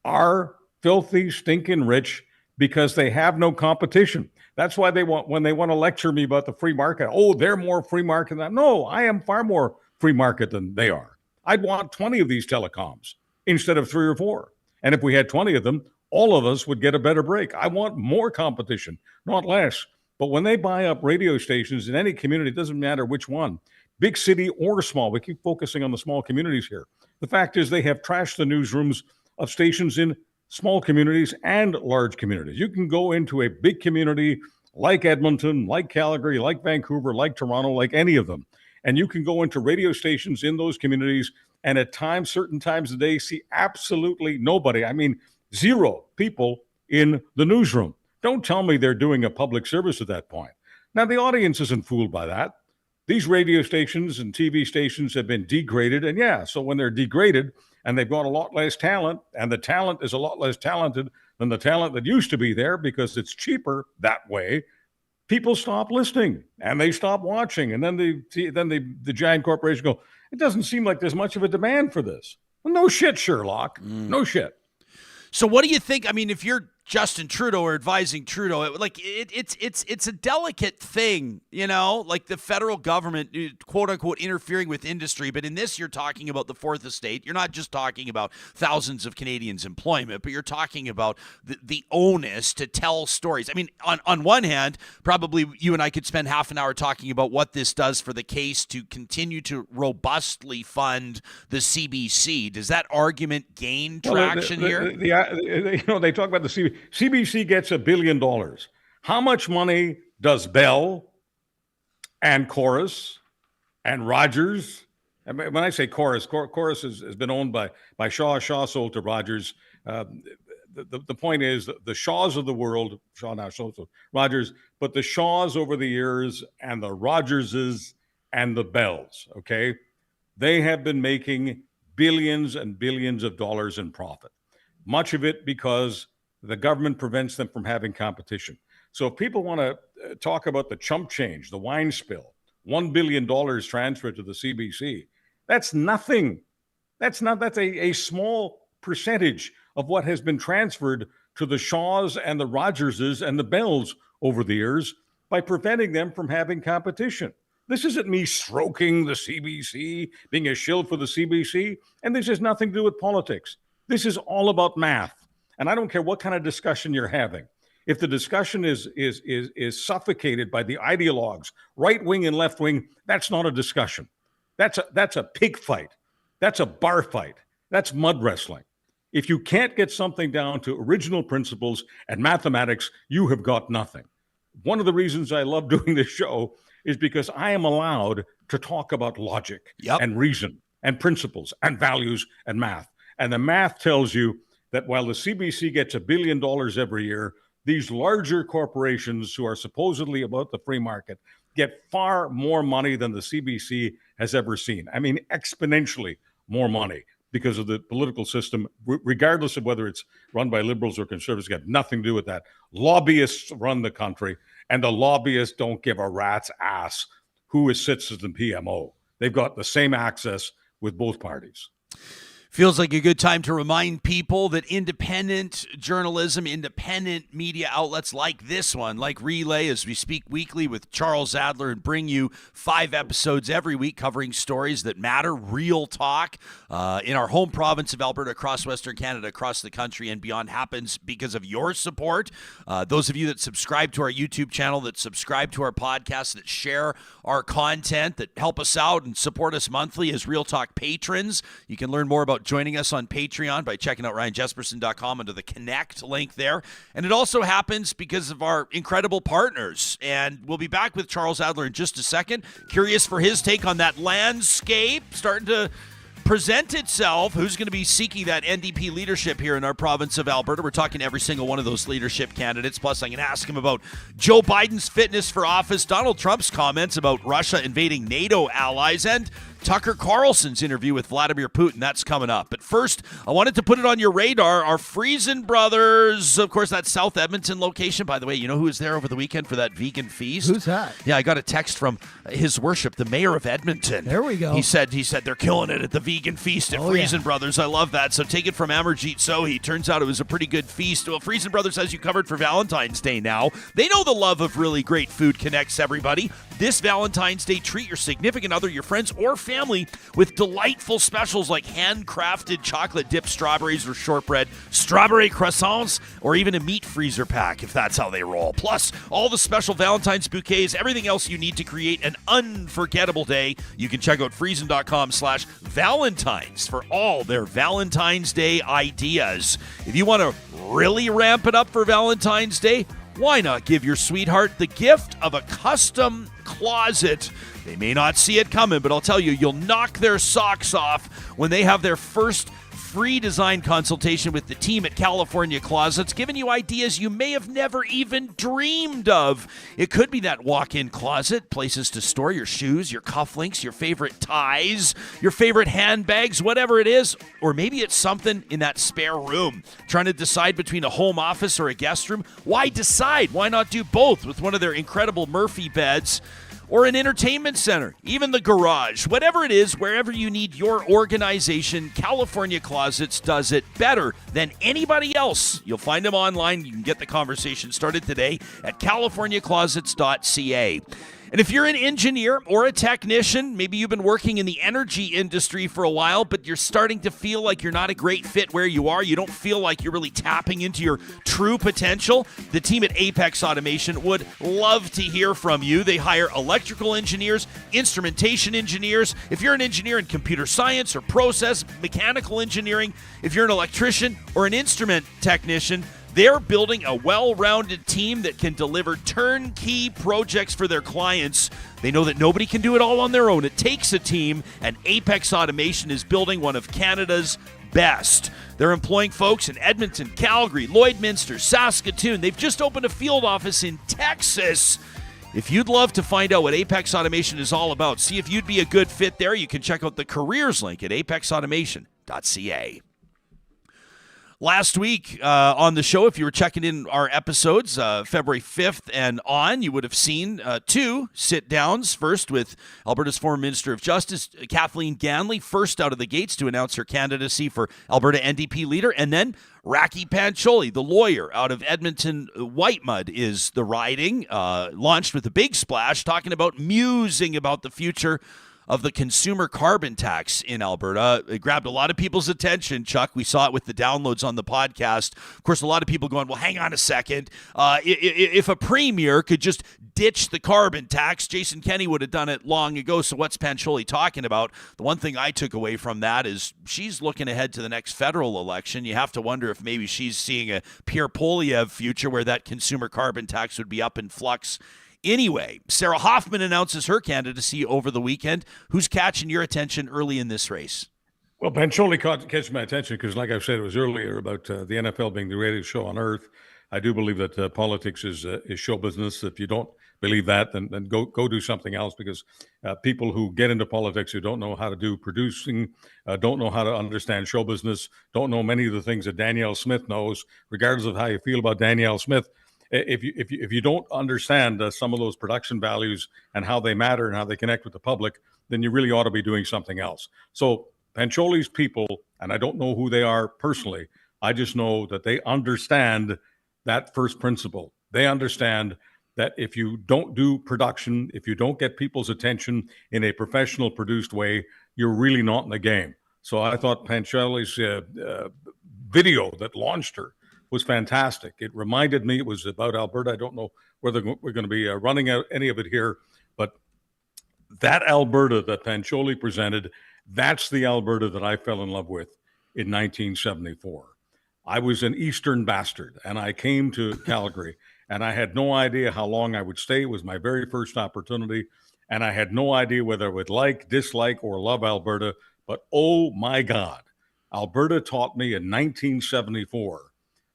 are filthy, stinking rich because they have no competition. That's why when they want to lecture me about the free market, oh, they're more free market than no, I am far more free market than they are. I'd want 20 of these telecoms instead of 3 or 4. And if we had 20 of them, all of us would get a better break. I want more competition, not less. But when they buy up radio stations in any community, it doesn't matter which one, big city or small, we keep focusing on the small communities here. The fact is they have trashed the newsrooms of stations in small communities and large communities. You can go into a big community like Edmonton, like Calgary, like Vancouver, like Toronto, like any of them. And you can go into radio stations in those communities and at times, certain times of the day, see absolutely nobody. I mean, 0 people in the newsroom. Don't tell me they're doing a public service at that point. Now, the audience isn't fooled by that. These radio stations and TV stations have been degraded. And yeah, so when they're degraded and they've got a lot less talent, and the talent is a lot less talented than the talent that used to be there because it's cheaper that way, people stop listening and they stop watching. And then the giant corporation go, it doesn't seem like there's much of a demand for this. Well, no shit, Sherlock. No shit. So what do you think? I mean, if you're Justin Trudeau or advising Trudeau, it's a delicate thing, you know, like the federal government, quote unquote, interfering with industry. But in this, you're talking about the fourth estate. You're not just talking about thousands of Canadians' employment, but you're talking about the onus to tell stories. I mean, on one hand, probably you and I could spend half an hour talking about what this does for the case to continue to robustly fund the CBC. Does that argument gain traction here? They talk about the CBC. CBC gets $1 billion. How much money does Bell and Chorus and Rogers? When I say Chorus has been owned by Shaw. Shaw sold to Rogers. The point is the Shaws of the world, Shaw now sold to Rogers, but the Shaws over the years and the Rogerses and the Bells, okay, they have been making billions and billions of dollars in profit. Much of it because the government prevents them from having competition. So if people want to talk about the chump change, the wine spill, $1 billion transferred to the CBC, that's nothing. That's a small percentage of what has been transferred to the Shaws and the Rogerses and the Bells over the years by preventing them from having competition. This isn't me stroking the CBC, being a shill for the CBC, and this has nothing to do with politics. This is all about math. And I don't care what kind of discussion you're having. If the discussion is suffocated by the ideologues, right wing and left wing, that's not a discussion. That's a pig fight. That's a bar fight. That's mud wrestling. If you can't get something down to original principles and mathematics, you have got nothing. One of the reasons I love doing this show is because I am allowed to talk about logic and reason and principles and values and math. And the math tells you that while the CBC gets $1 billion every year, these larger corporations who are supposedly about the free market get far more money than the CBC has ever seen. I mean, exponentially more money because of the political system, regardless of whether it's run by liberals or conservatives. Got nothing to do with that. Lobbyists run the country, and the lobbyists don't give a rat's ass who sits as the PMO. They've got the same access with both parties. Feels like a good time to remind people that independent journalism, independent media outlets like this one, like Relay, as we speak weekly with Charles Adler and bring you 5 episodes every week covering stories that matter, real talk in our home province of Alberta, across Western Canada, across the country and beyond, happens because of your support. Those of you that subscribe to our YouTube channel, that subscribe to our podcast, that share our content, that help us out and support us monthly as Real Talk patrons. You can learn more about joining us on Patreon by checking out ryanjesperson.com under the Connect link there. And it also happens because of our incredible partners. And we'll be back with Charles Adler in just a second. Curious for his take on that landscape starting to present itself. Who's going to be seeking that NDP leadership here in our province of Alberta? We're talking every single one of those leadership candidates. Plus, I can ask him about Joe Biden's fitness for office, Donald Trump's comments about Russia invading NATO allies, and Tucker Carlson's interview with Vladimir Putin. That's coming up. But first, I wanted to put it on your radar. Our Friesen brothers, of course, that South Edmonton location. By the way, you know who was there over the weekend for that vegan feast? Who's that? Yeah, I got a text from his worship, the mayor of Edmonton. There we go. He said they're killing it at the vegan feast at Friesen Brothers. I love that. So take it from Amarjeet Sohi. Turns out it was a pretty good feast. Well, Friesen Brothers has you covered for Valentine's Day now. They know the love of really great food connects everybody. This Valentine's Day, treat your significant other, your friends, or family with delightful specials like handcrafted chocolate-dipped strawberries or shortbread, strawberry croissants, or even a meat freezer pack, if that's how they roll. Plus, all the special Valentine's bouquets, everything else you need to create an unforgettable day. You can check out friesen.com/Valentines for all their Valentine's Day ideas. If you want to really ramp it up for Valentine's Day, why not give your sweetheart the gift of a custom closet? They may not see it coming, but I'll tell you, you'll knock their socks off when they have their first free design consultation with the team at California Closets, giving you ideas you may have never even dreamed of. It could be that walk-in closet, places to store your shoes, your cufflinks, your favorite ties, your favorite handbags, whatever it is. Or maybe it's something in that spare room. Trying to decide between a home office or a guest room? Why decide? Why not do both with one of their incredible Murphy beds? Or an entertainment center, even the garage. Whatever it is, wherever you need your organization, California Closets does it better than anybody else. You'll find them online. You can get the conversation started today at californiaclosets.ca. And if you're an engineer or a technician, maybe you've been working in the energy industry for a while, but you're starting to feel like you're not a great fit where you are, you don't feel like you're really tapping into your true potential, the team at Apex Automation would love to hear from you. They hire electrical engineers, instrumentation engineers. If you're an engineer in computer science or process, mechanical engineering, if you're an electrician or an instrument technician, they're building a well-rounded team that can deliver turnkey projects for their clients. They know that nobody can do it all on their own. It takes a team, and Apex Automation is building one of Canada's best. They're employing folks in Edmonton, Calgary, Lloydminster, Saskatoon. They've just opened a field office in Texas. If you'd love to find out what Apex Automation is all about, see if you'd be a good fit there, you can check out the careers link at apexautomation.ca. Last week on the show, if you were checking in our episodes, February 5th and on, you would have seen 2 sit-downs. First with Alberta's former Minister of Justice, Kathleen Ganley, first out of the gates to announce her candidacy for Alberta NDP leader. And then Rakhi Pancholi, the lawyer out of Edmonton Whitemud, is the riding, launched with a big splash, talking about musing about the future of the consumer carbon tax in Alberta. It grabbed a lot of people's attention, Chuck. We saw it with the downloads on the podcast. Of course, a lot of people going, well, hang on a second. If a premier could just ditch the carbon tax, Jason Kenney would have done it long ago. So what's Pancholi talking about? The one thing I took away from that is she's looking ahead to the next federal election. You have to wonder if maybe she's seeing a Pierre Poilievre future where that consumer carbon tax would be up in flux. Anyway, Sarah Hoffman announces her candidacy over the weekend. Who's catching your attention early in this race? Well, Pancholi catches my attention because, like I said, it was earlier about the NFL being the greatest show on earth. I do believe that politics is show business. If you don't believe that, then go do something else, because people who get into politics who don't know how to do producing, don't know how to understand show business, don't know many of the things that Danielle Smith knows, regardless of how you feel about Danielle Smith. If you don't understand some of those production values and how they matter and how they connect with the public, then you really ought to be doing something else. So Pancholi's people, and I don't know who they are personally, I just know that they understand that first principle. They understand that if you don't do production, if you don't get people's attention in a professional produced way, you're really not in the game. So I thought Pancholi's video that launched her was fantastic. It reminded me, it was about Alberta. I don't know whether we're going to be running out any of it here, but that Alberta that Pancholi presented, that's the Alberta that I fell in love with in 1974. I was an Eastern bastard, and I came to Calgary, and I had no idea how long I would stay. It was my very first opportunity, and I had no idea whether I would like, dislike, or love Alberta. But oh my God, Alberta taught me in 1974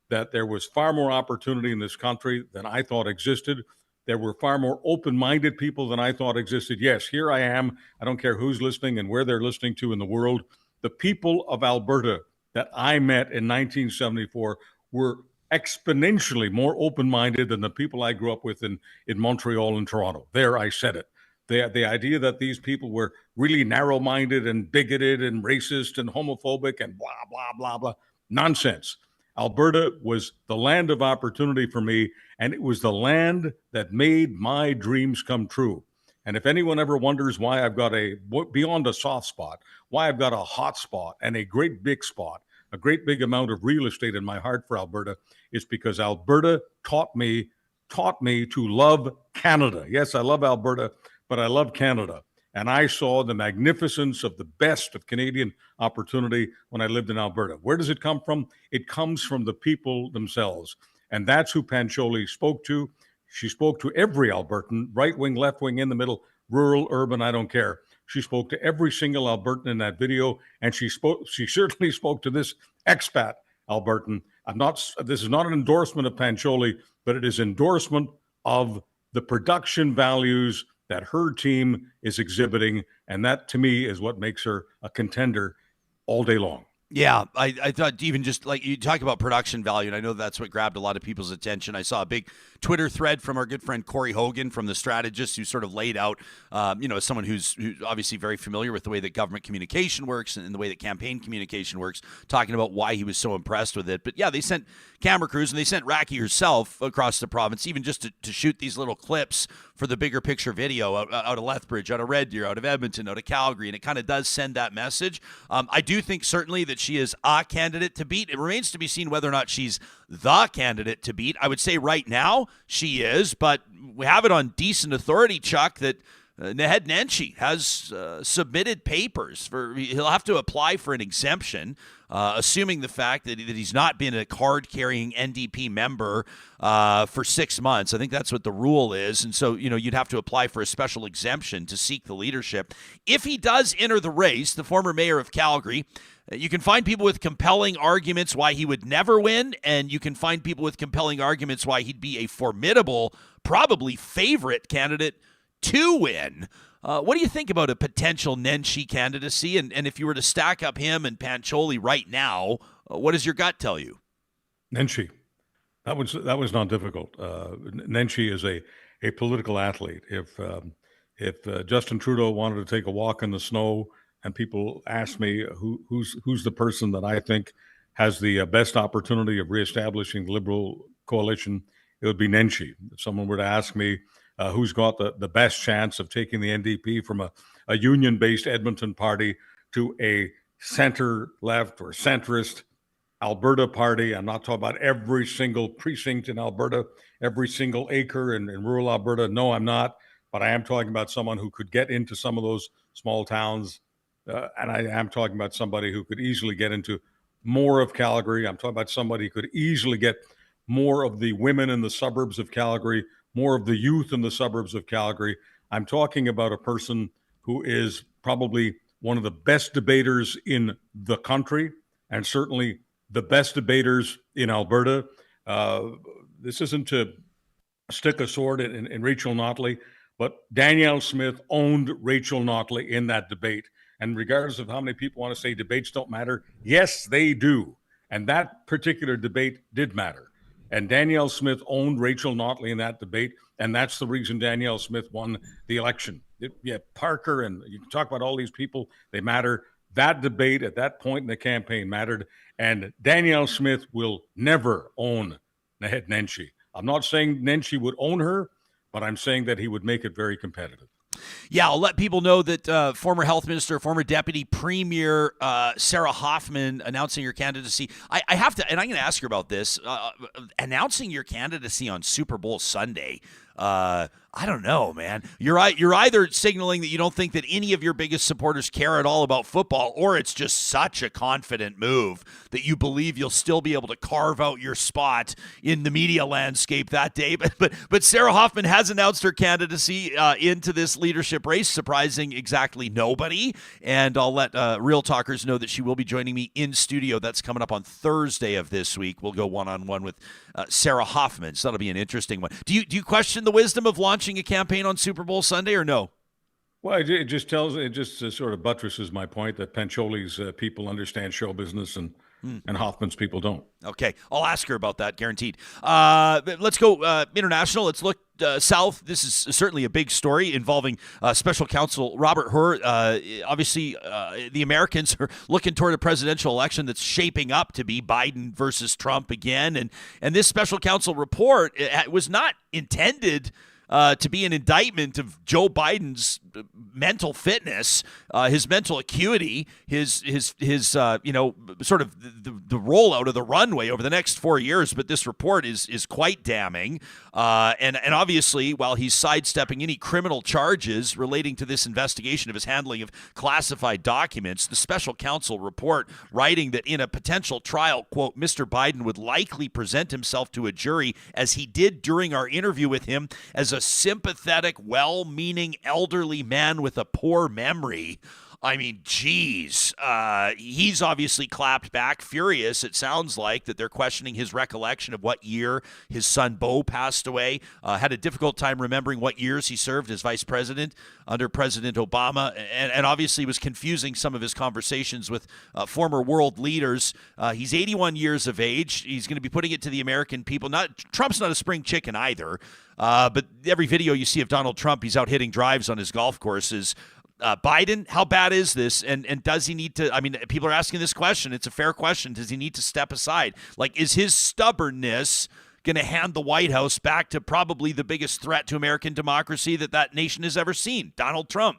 that there was far more opportunity in this country than I thought existed. There were far more open-minded people than I thought existed. Yes, here I am. I don't care who's listening and where they're listening to in the world. The people of Alberta that I met in 1974 were exponentially more open-minded than the people I grew up with in Montreal and Toronto. There, I said it. The idea that these people were really narrow-minded and bigoted and racist and homophobic and blah, blah, blah, blah. Nonsense. Alberta was the land of opportunity for me, and it was the land that made my dreams come true. And if anyone ever wonders why I've got beyond a soft spot, why I've got a hot spot and a great big spot, a great big amount of real estate in my heart for Alberta, is because Alberta taught me to love Canada. Yes, I love Alberta, but I love Canada. And I saw the magnificence of the best of Canadian opportunity when I lived in Alberta. Where does it come from? It comes from the people themselves. And that's who Pancholi spoke to. She spoke to every Albertan, right wing, left wing, in the middle, rural, urban, I don't care. She spoke to every single Albertan in that video. And she certainly spoke to this expat Albertan. This is not an endorsement of Pancholi, but it is endorsement of the production values that her team is exhibiting. And that, to me, is what makes her a contender all day long. Yeah, I thought even just like you talk about production value, and I know that's what grabbed a lot of people's attention. I saw a big Twitter thread from our good friend Corey Hogan from The Strategist, who sort of laid out, as someone who's obviously very familiar with the way that government communication works and the way that campaign communication works, talking about why he was so impressed with it. But yeah, they sent camera crews and they sent Rakhi herself across the province, even just to shoot these little clips for the bigger picture video out of Lethbridge, out of Red Deer, out of Edmonton, out of Calgary, and it kind of does send that message. I do think certainly that she is a candidate to beat. It remains to be seen whether or not she's the candidate to beat. I would say right now she is, but we have it on decent authority, Chuck, that Naheed Nenshi has submitted papers he'll have to apply for an exemption, assuming the fact that he's not been a card-carrying NDP member for 6 months. I think that's what the rule is. And so, you'd have to apply for a special exemption to seek the leadership. If he does enter the race, the former mayor of Calgary, you can find people with compelling arguments why he would never win, and you can find people with compelling arguments why he'd be a formidable, probably favorite candidate to win. What do you think about a potential Nenshi candidacy? And if you were to stack up him and Pancholi right now, what does your gut tell you? Nenshi. That was not difficult. Nenshi is a political athlete. If Justin Trudeau wanted to take a walk in the snow and people ask me who's the person that I think has the best opportunity of reestablishing the Liberal coalition, it would be Nenshi. If someone were to ask me who's got the best chance of taking the NDP from a union-based Edmonton party to a center-left or centrist Alberta party, I'm not talking about every single precinct in Alberta, every single acre in rural Alberta. No, I'm not. But I am talking about someone who could get into some of those small towns. And I am talking about somebody who could easily get into more of Calgary. I'm talking about somebody who could easily get more of the women in the suburbs of Calgary, more of the youth in the suburbs of Calgary. I'm talking about a person who is probably one of the best debaters in the country, and certainly the best debaters in Alberta. this isn't to stick a sword in Rachel Notley, but Danielle Smith owned Rachel Notley in that debate. And regardless of how many people want to say debates don't matter, yes, they do. And that particular debate did matter. And Danielle Smith owned Rachel Notley in that debate. And that's the reason Danielle Smith won the election. Parker, and you can talk about all these people, they matter. That debate at that point in the campaign mattered. And Danielle Smith will never own Naheed Nenshi. I'm not saying Nenshi would own her, but I'm saying that he would make it very competitive. Yeah, I'll let people know that former health minister, former deputy premier Sarah Hoffman announcing your candidacy. I have to, and I'm going to ask her about this, announcing your candidacy on Super Bowl Sunday. I don't know, man. You're either signaling that you don't think that any of your biggest supporters care at all about football, or it's just such a confident move that you believe you'll still be able to carve out your spot in the media landscape that day. But Sarah Hoffman has announced her candidacy into this leadership race, surprising exactly nobody. And I'll let Real Talkers know that she will be joining me in studio. That's coming up on Thursday of this week. We'll go one-on-one with Sarah Hoffman. So that'll be an interesting one. Do you question the wisdom of launching a campaign on Super Bowl Sunday, or no? Well, it just sort of buttresses my point that Pancholi's people understand show business and Hoffman's people don't. Okay, I'll ask her about that, guaranteed. Let's go international. Let's look south. This is certainly a big story involving Special Counsel Robert Hur. Obviously, the Americans are looking toward a presidential election that's shaping up to be Biden versus Trump again. And this Special Counsel report was not intended to be an indictment of Joe Biden's mental fitness, his mental acuity, his sort of the rollout of the runway over the next 4 years. But this report is quite damning. And obviously, while he's sidestepping any criminal charges relating to this investigation of his handling of classified documents, the special counsel report writing that in a potential trial, quote, Mr. Biden would likely present himself to a jury as he did during our interview with him as a sympathetic, well-meaning elderly man with a poor memory. I mean, geez, he's obviously clapped back, furious. It sounds like that they're questioning his recollection of what year his son Beau passed away. Had a difficult time remembering what years he served as vice president under President Obama, and obviously was confusing some of his conversations with former world leaders. He's 81 years of age. He's going to be putting it to the American people. Trump's not a spring chicken either, but every video you see of Donald Trump, he's out hitting drives on his golf courses. Biden, how bad is this? And does he need to, I mean, people are asking this question. It's a fair question. Does he need to step aside? Like, is his stubbornness going to hand the White House back to probably the biggest threat to American democracy that nation has ever seen, Donald Trump?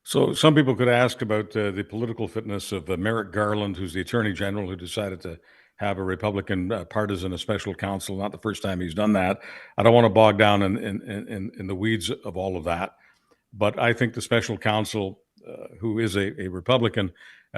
So some people could ask about the political fitness of Merrick Garland, who's the attorney general, who decided to have a Republican partisan, a special counsel. Not the first time he's done that. I don't want to bog down in the weeds of all of that. But I think the special counsel, who is a Republican,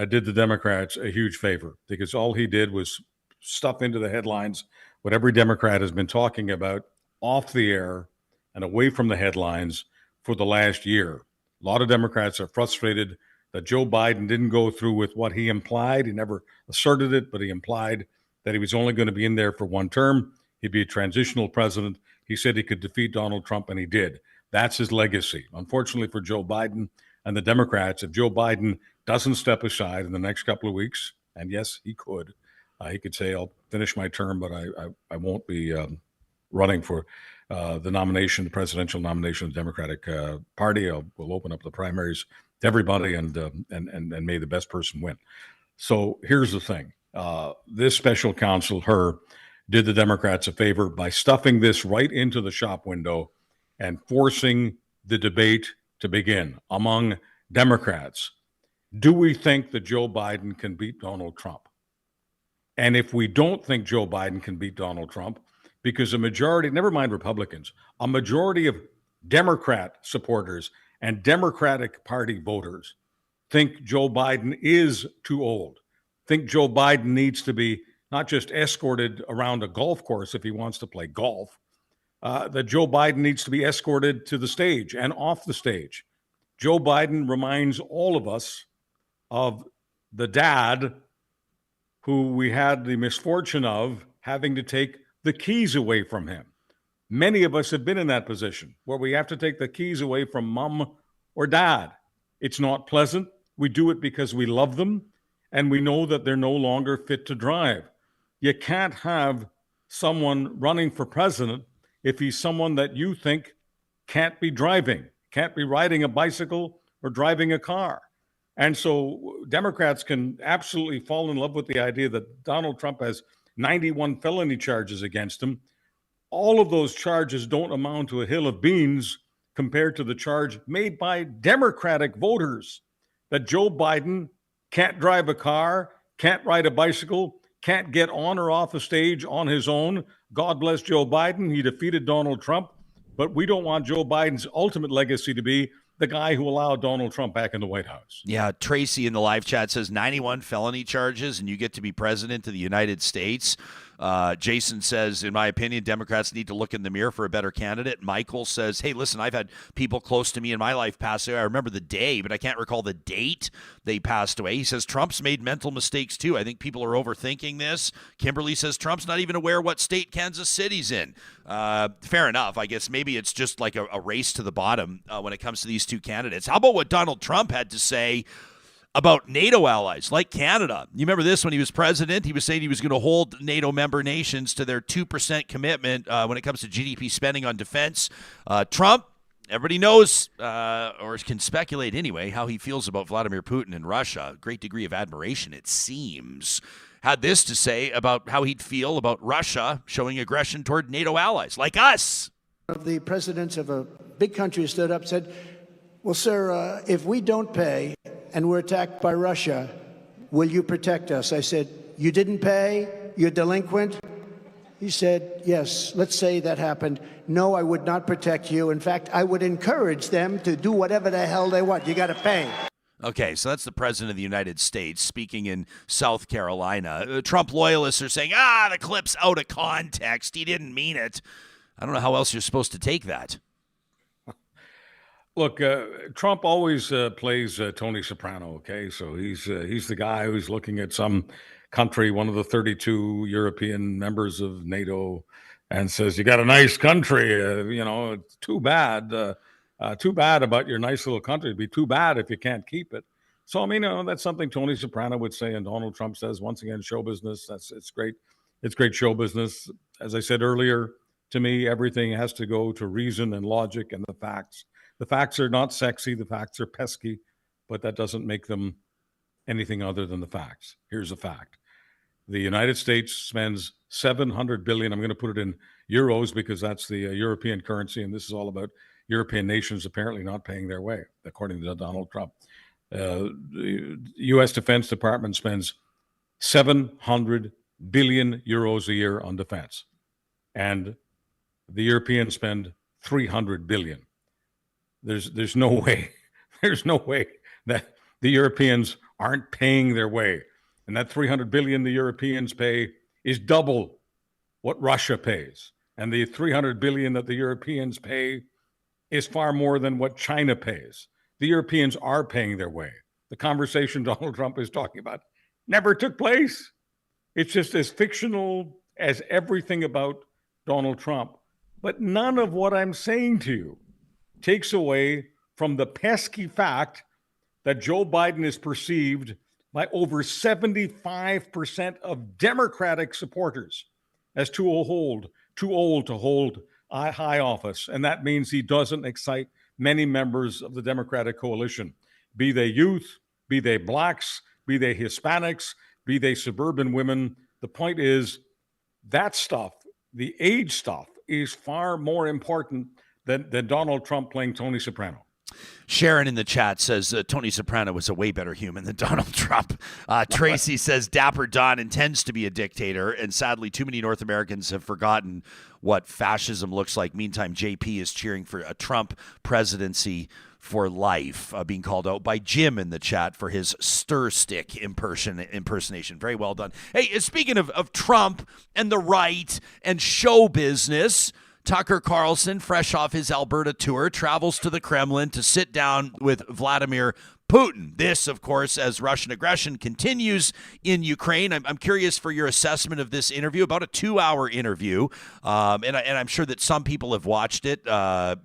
did the Democrats a huge favor, because all he did was stuff into the headlines what every Democrat has been talking about off the air and away from the headlines for the last year. A lot of Democrats are frustrated that Joe Biden didn't go through with what he implied. He never asserted it, but he implied that he was only going to be in there for one term. He'd be a transitional president. He said he could defeat Donald Trump, and he did. That's his legacy. Unfortunately for Joe Biden and the Democrats, if Joe Biden doesn't step aside in the next couple of weeks, and yes, he could say, I'll finish my term, but I won't be running for the nomination, the presidential nomination of the Democratic Party. We'll open up the primaries to everybody, and may the best person win. So here's the thing. This special counsel, Hur, did the Democrats a favor by stuffing this right into the shop window and forcing the debate to begin among Democrats. Do we think that Joe Biden can beat Donald Trump? And if we don't think Joe Biden can beat Donald Trump, because a majority, never mind Republicans, a majority of Democrat supporters and Democratic Party voters think Joe Biden is too old, think Joe Biden needs to be not just escorted around a golf course if he wants to play golf, that Joe Biden needs to be escorted to the stage and off the stage. Joe Biden reminds all of us of the dad who we had the misfortune of having to take the keys away from him. Many of us have been in that position where we have to take the keys away from mom or dad. It's not pleasant. We do it because we love them and we know that they're no longer fit to drive. You can't have someone running for president if he's someone that you think can't be driving, can't be riding a bicycle or driving a car. And so Democrats can absolutely fall in love with the idea that Donald Trump has 91 felony charges against him. All of those charges don't amount to a hill of beans compared to the charge made by Democratic voters that Joe Biden can't drive a car, can't ride a bicycle, can't get on or off a stage on his own. God bless Joe Biden. He defeated Donald Trump. But we don't want Joe Biden's ultimate legacy to be the guy who allowed Donald Trump back in the White House. Yeah, Tracy in the live chat says 91 felony charges and you get to be president of the United States. Jason says, in my opinion, Democrats need to look in the mirror for a better candidate. Michael says, hey, listen, I've had people close to me in my life pass away. I remember the day, but I can't recall the date they passed away. He says, Trump's made mental mistakes too. I think people are overthinking this. Kimberly says, Trump's not even aware what state Kansas City's in. Fair enough. I guess maybe it's just like a race to the bottom when it comes to these two candidates. How about what Donald Trump had to say about NATO allies like Canada? You remember this when he was president? He was saying he was going to hold NATO member nations to their 2% commitment when it comes to GDP spending on defense. Trump, everybody knows, or can speculate anyway, how he feels about Vladimir Putin and Russia. Great degree of admiration, it seems. Had this to say about how he'd feel about Russia showing aggression toward NATO allies like us. The presidents of a big country stood up and said, well, sir, if we don't pay and we're attacked by Russia, will you protect us? I said, you didn't pay? You're delinquent? He said, yes, let's say that happened. No, I would not protect you. In fact, I would encourage them to do whatever the hell they want. You got to pay. Okay, so that's the president of the United States speaking in South Carolina. Trump loyalists are saying, the clip's out of context. He didn't mean it. I don't know how else you're supposed to take that. Look, Trump always plays Tony Soprano, okay? So he's the guy who's looking at some country, one of the 32 European members of NATO, and says, you got a nice country, too bad about your nice little country. It'd be too bad if you can't keep it. So, I mean, that's something Tony Soprano would say, and Donald Trump says, once again, show business. It's great. It's great show business. As I said earlier, to me, everything has to go to reason and logic and the facts. The facts are not sexy. The facts are pesky, but that doesn't make them anything other than the facts. Here's a fact. The United States spends $700 billion. I'm going to put it in euros because that's the European currency, and this is all about European nations apparently not paying their way, according to Donald Trump. The U.S. Defense Department spends 700 billion euros a year on defense, and the Europeans spend 300 billion. There's no way that the Europeans aren't paying their way. And that 300 billion the Europeans pay is double what Russia pays. And the 300 billion that the Europeans pay is far more than what China pays. The Europeans are paying their way. The conversation Donald Trump is talking about never took place. It's just as fictional as everything about Donald Trump. But none of what I'm saying to you takes away from the pesky fact that Joe Biden is perceived by over 75% of Democratic supporters as too old to hold a high office. And that means he doesn't excite many members of the Democratic coalition, be they youth, be they blacks, be they Hispanics, be they suburban women. The point is that stuff, the age stuff, is far more important than Donald Trump playing Tony Soprano. Sharon in the chat says Tony Soprano was a way better human than Donald Trump. Tracy says Dapper Don intends to be a dictator, and sadly, too many North Americans have forgotten what fascism looks like. Meantime, JP is cheering for a Trump presidency for life, being called out by Jim in the chat for his stir stick impersonation. Very well done. Hey, speaking of Trump and the right and show business, Tucker Carlson, fresh off his Alberta tour, travels to the Kremlin to sit down with Vladimir Putin. This, of course, as Russian aggression continues in Ukraine. I'm curious for your assessment of this interview, about a 2-hour interview. And I'm sure that some people have watched it.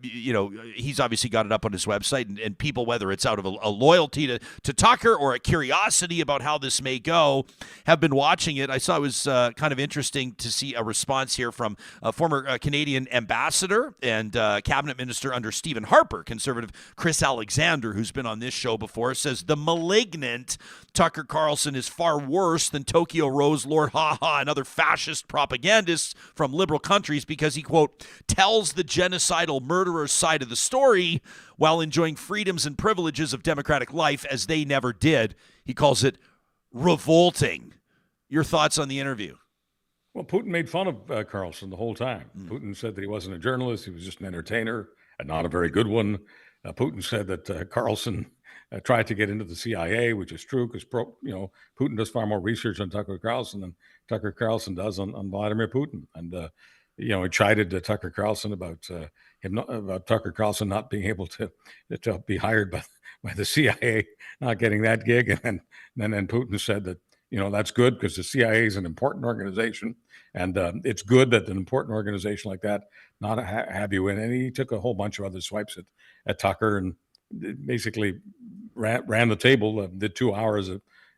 He's obviously got it up on his website, and people, whether it's out of a loyalty to Tucker or a curiosity about how this may go, have been watching it. I saw it was kind of interesting to see a response here from a former Canadian ambassador and cabinet minister under Stephen Harper, conservative Chris Alexander, who's been on this show before, says the malignant Tucker Carlson is far worse than Tokyo Rose, Lord Haha, and other fascist propagandists from liberal countries because he, quote, tells the genocidal murderer's side of the story while enjoying freedoms and privileges of democratic life as they never did. He calls it revolting. Your thoughts on the interview? Well, Putin made fun of Carlson the whole time. Putin said that he wasn't a journalist. He was just an entertainer, and not a very good one. Putin said that Carlson tried to get into the CIA, which is true because, Putin does far more research on Tucker Carlson than Tucker Carlson does on Vladimir Putin. And, he chided Tucker Carlson about Tucker Carlson not being able to be hired by the CIA, not getting that gig. And then Putin said that, that's good because the CIA is an important organization, and it's good that an important organization like that not have you in. And he took a whole bunch of other swipes at Tucker and basically ran the table. Did 2 hours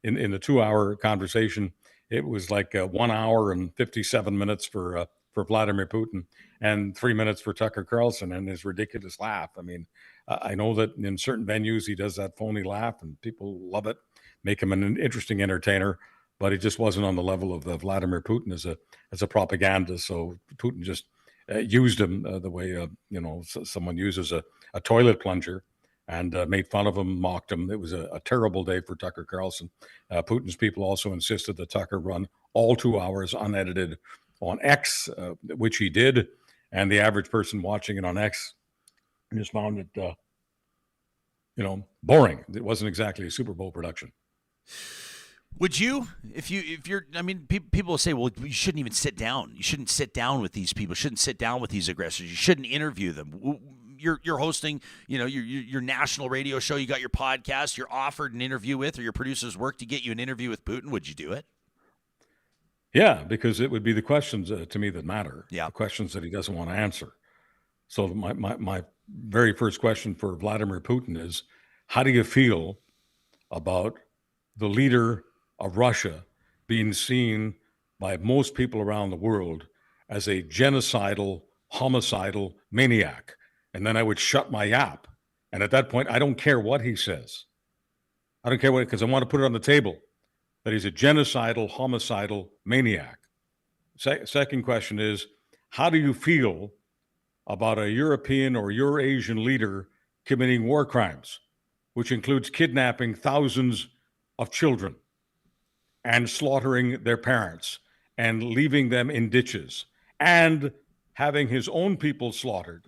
in the 2-hour conversation. It was like 1 hour and 57 minutes for Vladimir Putin and 3 minutes for Tucker Carlson and his ridiculous laugh. I mean, I know that in certain venues he does that phony laugh and people love it, make him an interesting entertainer, but it just wasn't on the level of Vladimir Putin as a propagandist. So Putin just used him the way someone uses a toilet plunger, and made fun of him, mocked him. It was a terrible day for Tucker Carlson. Putin's people also insisted that Tucker run all 2 hours unedited on X, which he did, and the average person watching it on X just found it, boring. It wasn't exactly a Super Bowl production. Would you, if you're, I mean, people will say, well, you shouldn't even sit down. You shouldn't sit down with these people. You shouldn't sit down with these aggressors. You shouldn't interview them. You're hosting, your national radio show. You got your podcast. You're offered an interview with, or your producers work to get you an interview with Putin. Would you do it? Yeah, because it would be the questions to me that matter. Yeah, the questions that he doesn't want to answer. So my very first question for Vladimir Putin is, how do you feel about the leader of Russia being seen by most people around the world as a genocidal, homicidal maniac? And then I would shut my yap. And at that point, I don't care what he says. I don't care what, because I want to put it on the table that he's a genocidal, homicidal maniac. Second question is, how do you feel about a European or Eurasian leader committing war crimes, which includes kidnapping thousands of children and slaughtering their parents and leaving them in ditches and having his own people slaughtered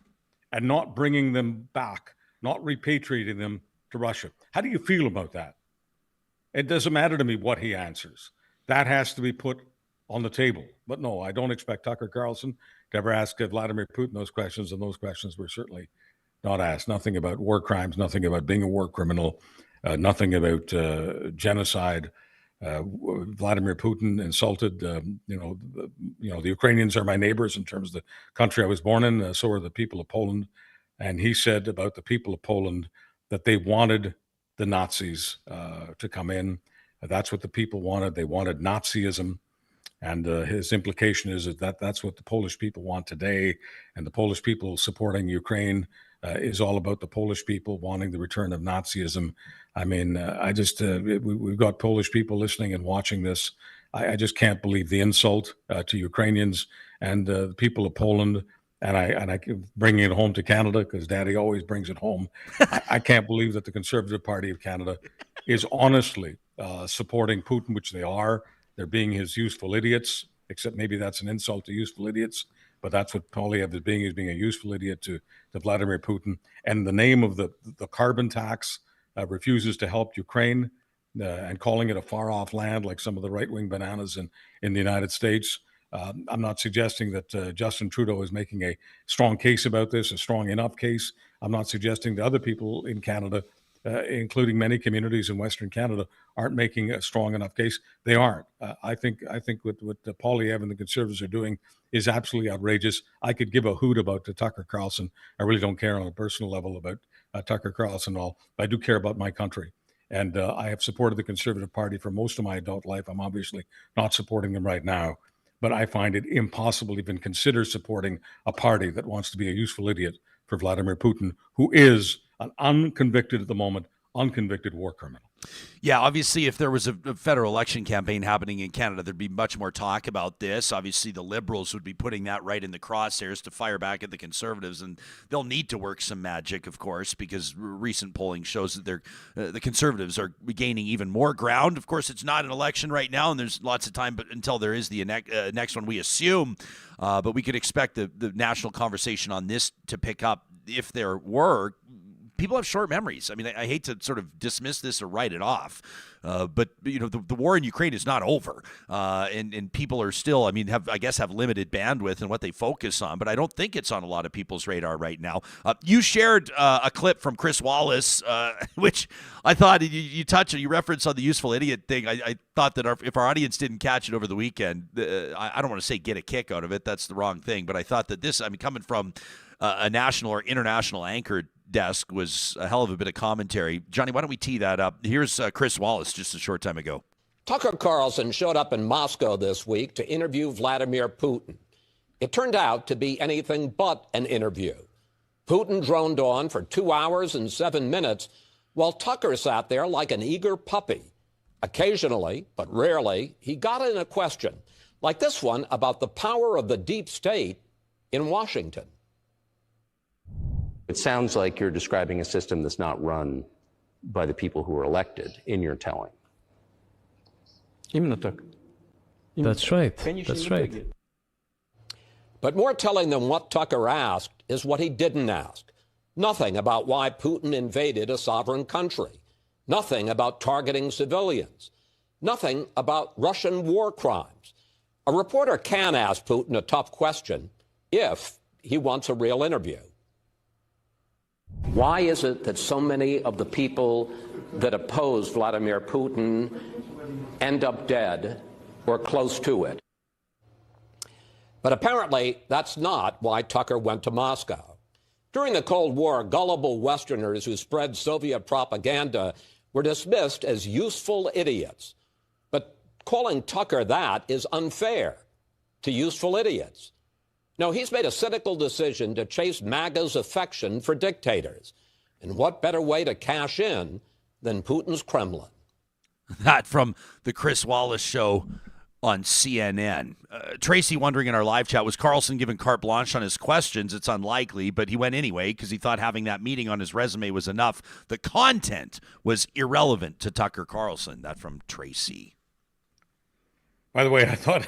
and not bringing them back, not repatriating them to Russia? How do you feel about that? It doesn't matter to me what he answers. That has to be put on the table. But no, I don't expect Tucker Carlson to ever ask Vladimir Putin those questions, and those questions were certainly not asked. Nothing about war crimes, nothing about being a war criminal, nothing about genocide. Vladimir Putin insulted, the Ukrainians are my neighbors in terms of the country I was born in. So are the people of Poland. And he said about the people of Poland that they wanted the Nazis to come in. That's what the people wanted. They wanted Nazism. And his implication is that that's what the Polish people want today. And the Polish people supporting Ukraine is all about the Polish people wanting the return of Nazism. I mean, we've got Polish people listening and watching this. I just can't believe the insult to Ukrainians and the people of Poland. And I bringing it home to Canada because Daddy always brings it home. I can't believe that the Conservative Party of Canada is honestly supporting Putin, which they are. They're being his useful idiots, except maybe that's an insult to useful idiots. But that's what Poilievre is being a useful idiot to Vladimir Putin. And the name of the carbon tax refuses to help Ukraine and calling it a far-off land like some of the right-wing bananas in the United States. I'm not suggesting that Justin Trudeau is making a strong case about this, a strong enough case. I'm not suggesting that other people in Canada including many communities in Western Canada, aren't making a strong enough case. They aren't. I think what Poilievre and the Conservatives are doing is absolutely outrageous. I could give a hoot about Tucker Carlson. I really don't care on a personal level about Tucker Carlson at all, but I do care about my country. And I have supported the Conservative Party for most of my adult life. I'm obviously not supporting them right now, but I find it impossible to even consider supporting a party that wants to be a useful idiot for Vladimir Putin, who is an unconvicted war criminal. Yeah, obviously, if there was a federal election campaign happening in Canada, there'd be much more talk about this. Obviously, the Liberals would be putting that right in the crosshairs to fire back at the Conservatives, and they'll need to work some magic, of course, because recent polling shows that the Conservatives are gaining even more ground. Of course, it's not an election right now, and there's lots of time, but until there is the next one, we assume. But we could expect the national conversation on this to pick up if there were. People have short memories. I mean, I hate to sort of dismiss this or write it off, but the war in Ukraine is not over, and people are still, have limited bandwidth in what they focus on. But I don't think it's on a lot of people's radar right now. You shared a clip from Chris Wallace, which I thought you referenced on the useful idiot thing. I thought that if our audience didn't catch it over the weekend, I don't want to say get a kick out of it. That's the wrong thing. But I thought that this, coming from a national or international anchored desk, was a hell of a bit of commentary. Johnny, why don't we tee that up? Here's Chris Wallace just a short time ago. Tucker Carlson showed up in Moscow this week to interview Vladimir Putin. It turned out to be anything but an interview. Putin droned on for 2 hours and 7 minutes, while Tucker sat there like an eager puppy. Occasionally, but rarely, he got in a question, like this one about the power of the deep state in Washington. It sounds like you're describing a system that's not run by the people who are elected in your telling. That's right. That's right. But more telling than what Tucker asked is what he didn't ask. Nothing about why Putin invaded a sovereign country. Nothing about targeting civilians. Nothing about Russian war crimes. A reporter can ask Putin a tough question if he wants a real interview. Why is it that so many of the people that oppose Vladimir Putin end up dead or close to it? But apparently, that's not why Tucker went to Moscow. During the Cold War, gullible Westerners who spread Soviet propaganda were dismissed as useful idiots. But calling Tucker that is unfair to useful idiots. No, he's made a cynical decision to chase MAGA's affection for dictators. And what better way to cash in than Putin's Kremlin? That from the Chris Wallace show on CNN. Tracy wondering in our live chat, was Carlson given carte blanche on his questions? It's unlikely, but he went anyway because he thought having that meeting on his resume was enough. The content was irrelevant to Tucker Carlson. That from Tracy. By the way, I thought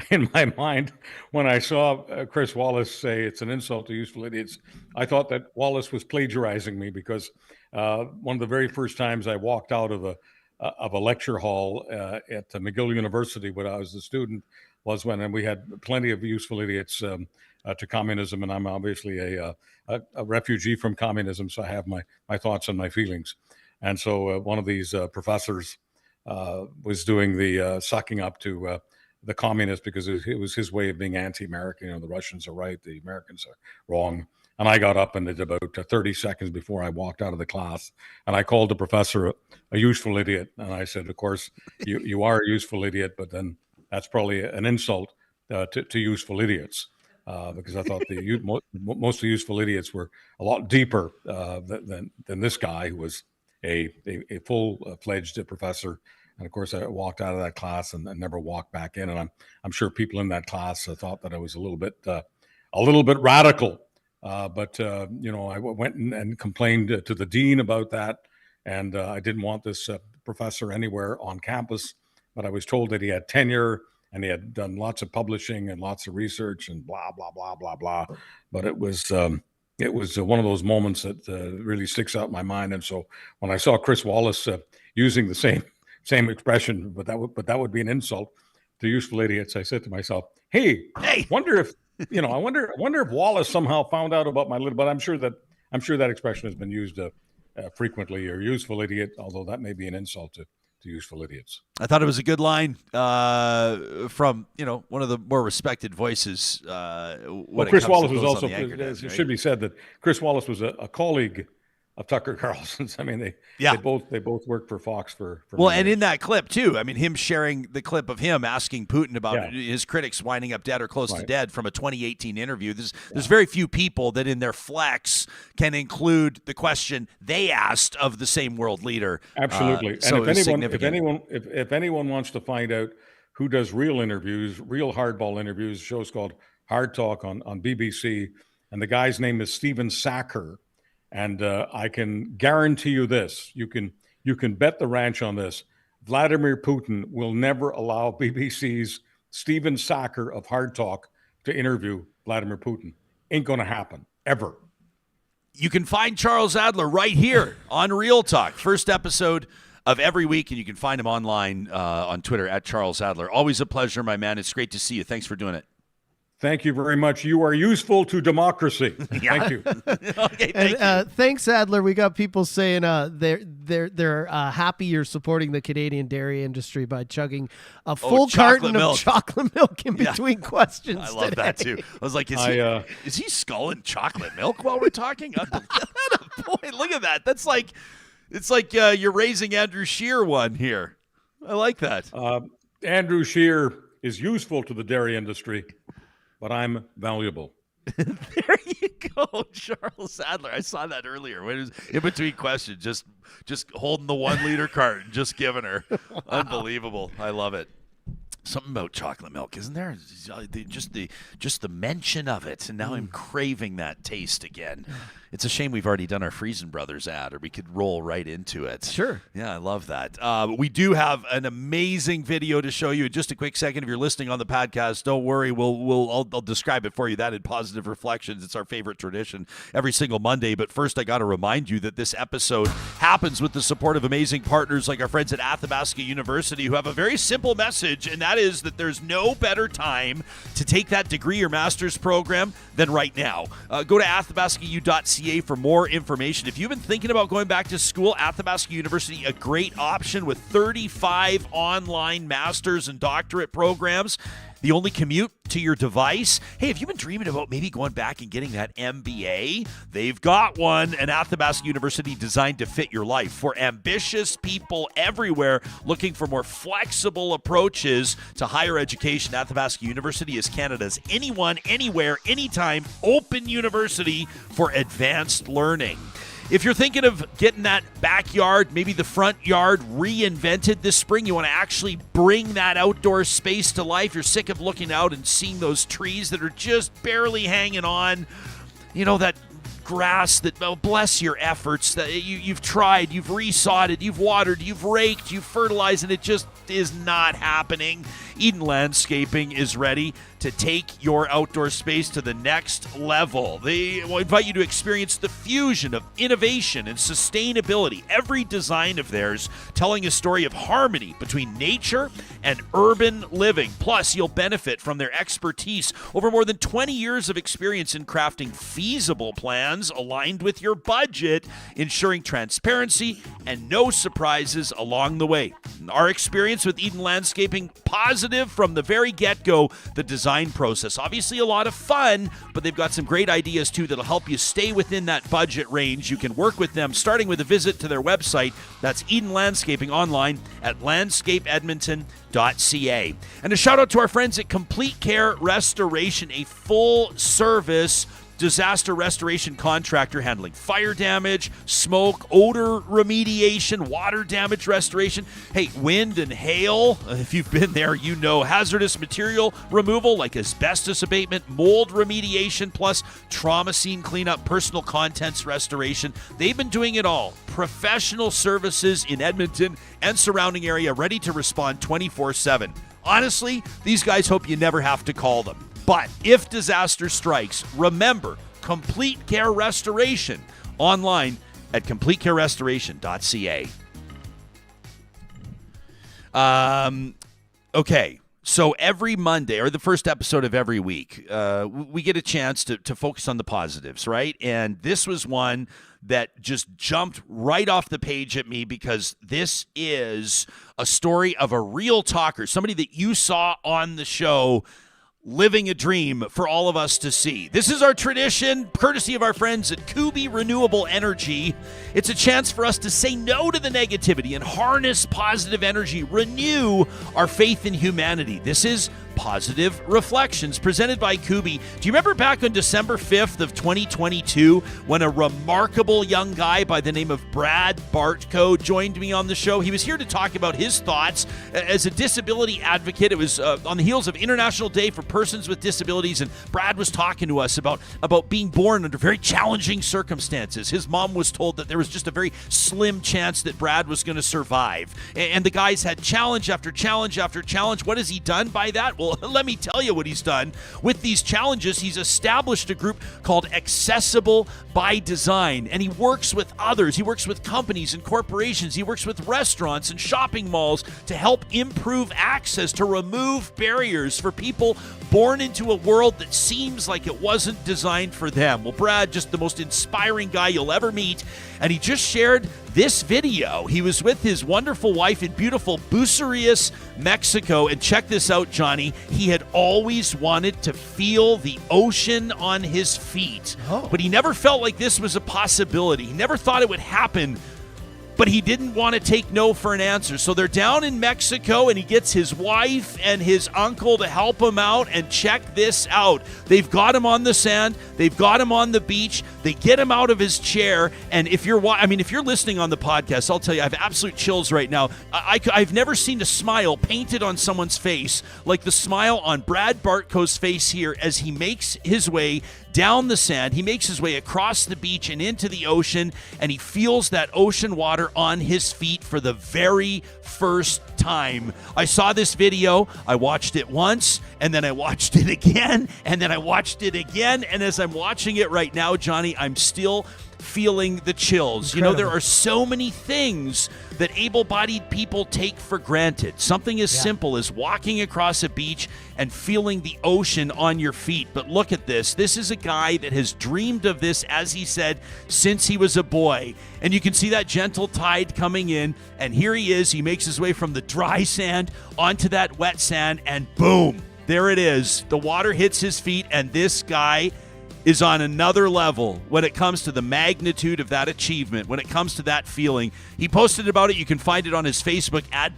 in my mind, when I saw Chris Wallace say it's an insult to useful idiots, I thought that Wallace was plagiarizing me because one of the very first times I walked out of a lecture hall at McGill University when I was a student was when we had plenty of useful idiots to communism, and I'm obviously a refugee from communism, so I have my thoughts and my feelings. And so one of these professors was doing the sucking up to the communists because it was his way of being anti-American. The Russians are right, the Americans are wrong. And I got up and did about 30 seconds before I walked out of the class. And I called the professor a useful idiot. And I said, of course, you are a useful idiot, but then that's probably an insult to useful idiots. Because I thought most of the useful idiots were a lot deeper than this guy who was a full-fledged professor. And of course, I walked out of that class and never walked back in. And I'm sure people in that class thought that I was a little bit radical. But I went and complained to the dean about that. And I didn't want this professor anywhere on campus. But I was told that he had tenure and he had done lots of publishing and lots of research and blah, blah, blah, blah, blah. But it was one of those moments that really sticks out in my mind. And so when I saw Chris Wallace using the same expression, but that would be an insult to useful idiots, I said to myself, hey, wonder if I wonder if Wallace somehow found out about my little, but I'm sure that expression has been used frequently you're a useful idiot, although that may be an insult to useful idiots. I thought it was a good line from one of the more respected voices. Chris Wallace was also. It should be said that Chris Wallace was a colleague of Tucker Carlson's. I mean, they both worked for Fox for well, many and years. in that clip too. I mean, him sharing the clip of him asking Putin about his critics winding up dead or close to dead from a 2018 interview. There's very few people that in their flex can include the question they asked of the same world leader. Absolutely. And so if anyone wants to find out who does real interviews, real hardball interviews, show's called Hard Talk on BBC, and the guy's name is Stephen Sacker. And I can guarantee you this: you can bet the ranch on this. Vladimir Putin will never allow BBC's Stephen Sacker of Hard Talk to interview Vladimir Putin. Ain't going to happen ever. You can find Charles Adler right here on Real Talk, first episode of every week, and you can find him online on Twitter at Charles Adler. Always a pleasure, my man. It's great to see you. Thanks for doing it. Thank you very much. You are useful to democracy. Thank you. Okay, thank you. Thanks, Adler. We got people saying they're happy you're supporting the Canadian dairy industry by chugging a full carton of chocolate milk in between questions. I love that too. I was like, is he sculling chocolate milk while we're talking? Boy, look at that. That's like it's like you're raising Andrew Scheer one here. I like that. Andrew Scheer is useful to the dairy industry, but I'm valuable. There you go, Charles Adler. I saw that earlier. When it was in between questions, just holding the 1 liter carton, just giving her. Wow. Unbelievable. I love it. Something about chocolate milk, isn't there? Just the mention of it, and now I'm craving that taste again. It's a shame we've already done our Friesen Brothers ad, or we could roll right into it. Sure. Yeah, I love that. We do have an amazing video to show you in just a quick second. If you're listening on the podcast, don't worry. I'll describe it for you. That in Positive Reflections. It's our favorite tradition every single Monday. But first, I got to remind you that this episode happens with the support of amazing partners like our friends at Athabasca University, who have a very simple message, and that is that there's no better time to take that degree or master's program than right now. Go to athabascau.ca for more information. If you've been thinking about going back to school, Athabasca University, a great option with 35 online master's and doctorate programs. The only commute to your device. Hey, if you've been dreaming about maybe going back and getting that MBA, they've got one, an Athabasca University designed to fit your life. For ambitious people everywhere looking for more flexible approaches to higher education, Athabasca University is Canada's anyone, anywhere, anytime open university for advanced learning. If you're thinking of getting that backyard, maybe the front yard reinvented this spring, you want to actually bring that outdoor space to life, you're sick of looking out and seeing those trees that are just barely hanging on, that grass that, bless your efforts, that you've tried, you've resodded, you've watered, you've raked, you've fertilized, and it just is not happening. Eden Landscaping is ready to take your outdoor space to the next level. They will invite you to experience the fusion of innovation and sustainability. Every design of theirs telling a story of harmony between nature and urban living. Plus, you'll benefit from their expertise over more than 20 years of experience in crafting feasible plans aligned with your budget, ensuring transparency and no surprises along the way. Our experience with Eden Landscaping, positive from the very get-go. The design process, obviously a lot of fun, but they've got some great ideas too that'll help you stay within that budget range. You can work with them starting with a visit to their website. That's Eden Landscaping, online at landscapeedmonton.ca. And a shout out to our friends at Complete Care Restoration, a full-service disaster restoration contractor handling fire damage, smoke, odor remediation, water damage restoration. Hey, wind and hail, if you've been there, hazardous material removal like asbestos abatement, mold remediation, plus trauma scene cleanup, personal contents restoration. They've been doing it all. Professional services in Edmonton and surrounding area, ready to respond 24/7. Honestly, these guys hope you never have to call them. But if disaster strikes, remember, Complete Care Restoration, online at completecarerestoration.ca. Okay, So every Monday, or the first episode of every week, we get a chance to focus on the positives, right? And this was one that just jumped right off the page at me because this is a story of a real talker, somebody that you saw on the show living a dream for all of us to see. This is our tradition, courtesy of our friends at Kubi Renewable Energy. It's a chance for us to say no to the negativity and harness positive energy, renew our faith in humanity. This is Positive Reflections, presented by Kubi. Do you remember back on December 5th of 2022 when a remarkable young guy by the name of Brad Bartko joined me on the show? He was here to talk about his thoughts as a disability advocate. It was on the heels of International Day for Persons with Disabilities, and Brad was talking to us about being born under very challenging circumstances. His mom was told that there was just a very slim chance that Brad was going to survive. And the guy's had challenge after challenge after challenge. What has he done by that? Well, let me tell you what he's done. With these challenges, he's established a group called Accessible by Design, and he works with others. He works with companies and corporations. He works with restaurants and shopping malls to help improve access, to remove barriers for people born into a world that seems like it wasn't designed for them. Well, Brad, just the most inspiring guy you'll ever meet, and he just shared this video. He was with his wonderful wife in beautiful Bucerias, Mexico, and check this out, Johnny. He had always wanted to feel the ocean on his feet, but he never felt like this was a possibility. He never thought it would happen, but he didn't want to take no for an answer. So they're down in Mexico, and he gets his wife and his uncle to help him out, and check this out. They've got him on the sand. They've got him on the beach. They get him out of his chair, and if you're listening on the podcast, I'll tell you, I have absolute chills right now. I've never seen a smile painted on someone's face like the smile on Brad Bartko's face here as he makes his way down the sand. He makes his way across the beach and into the ocean, and he feels that ocean water on his feet for the very first time. I saw this video. I watched it once, and then I watched it again, and then I watched it again, and as I'm watching it right now, Johnny, I'm still feeling the chills. Incredible. You know, there are so many things that able-bodied people take for granted. Something as simple as walking across a beach and feeling the ocean on your feet. But look at this. This is a guy that has dreamed of this, as he said, since he was a boy. And you can see that gentle tide coming in, and here he is. He makes his way from the dry sand onto that wet sand, and boom, there it is. The water hits his feet, and this guy is on another level when it comes to the magnitude of that achievement, when it comes to that feeling. He posted about it. You can find it on his Facebook at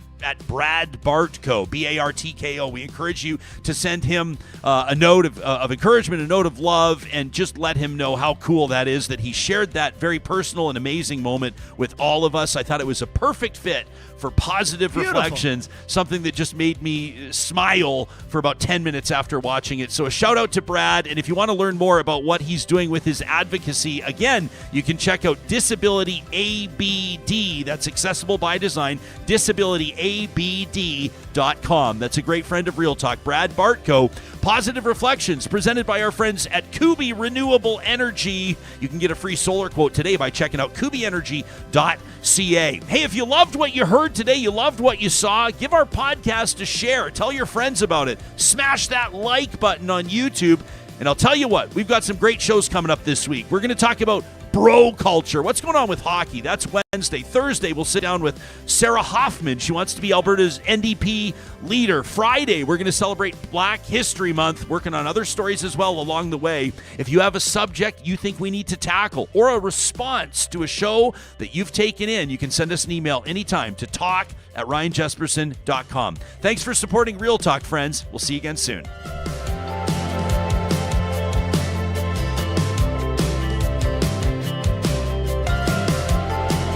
Brad Bartko, Bartko. We encourage you to send him a note of encouragement, a note of love, and just let him know how cool that is that he shared that very personal and amazing moment with all of us. I thought it was a perfect fit for Positive Reflections, something that just made me smile for about 10 minutes after watching it. So a shout out to Brad, and if you want to learn more about what he's doing with his advocacy, again, you can check out Disability ABD. That's Accessible by Design, disabilityabd.com. That's a great friend of Real Talk, Brad Bartko. Positive Reflections, presented by our friends at Kubi Renewable Energy. You can get a free solar quote today by checking out kubienergy.ca. Hey, if you loved what you heard today, you loved what you saw, give our podcast a share. Tell your friends about it. Smash that like button on YouTube. And I'll tell you what, we've got some great shows coming up this week. We're going to talk about bro culture. What's going on with hockey? That's Wednesday. Thursday, we'll sit down with Sarah Hoffman. She wants to be Alberta's NDP leader. Friday, we're going to celebrate Black History Month, working on other stories as well along the way. If you have a subject you think we need to tackle or a response to a show that you've taken in, you can send us an email anytime to talk@ryanjesperson.com. Thanks for supporting Real Talk, friends. We'll see you again soon.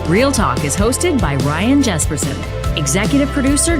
Real Talk is hosted by Ryan Jesperson. Executive producer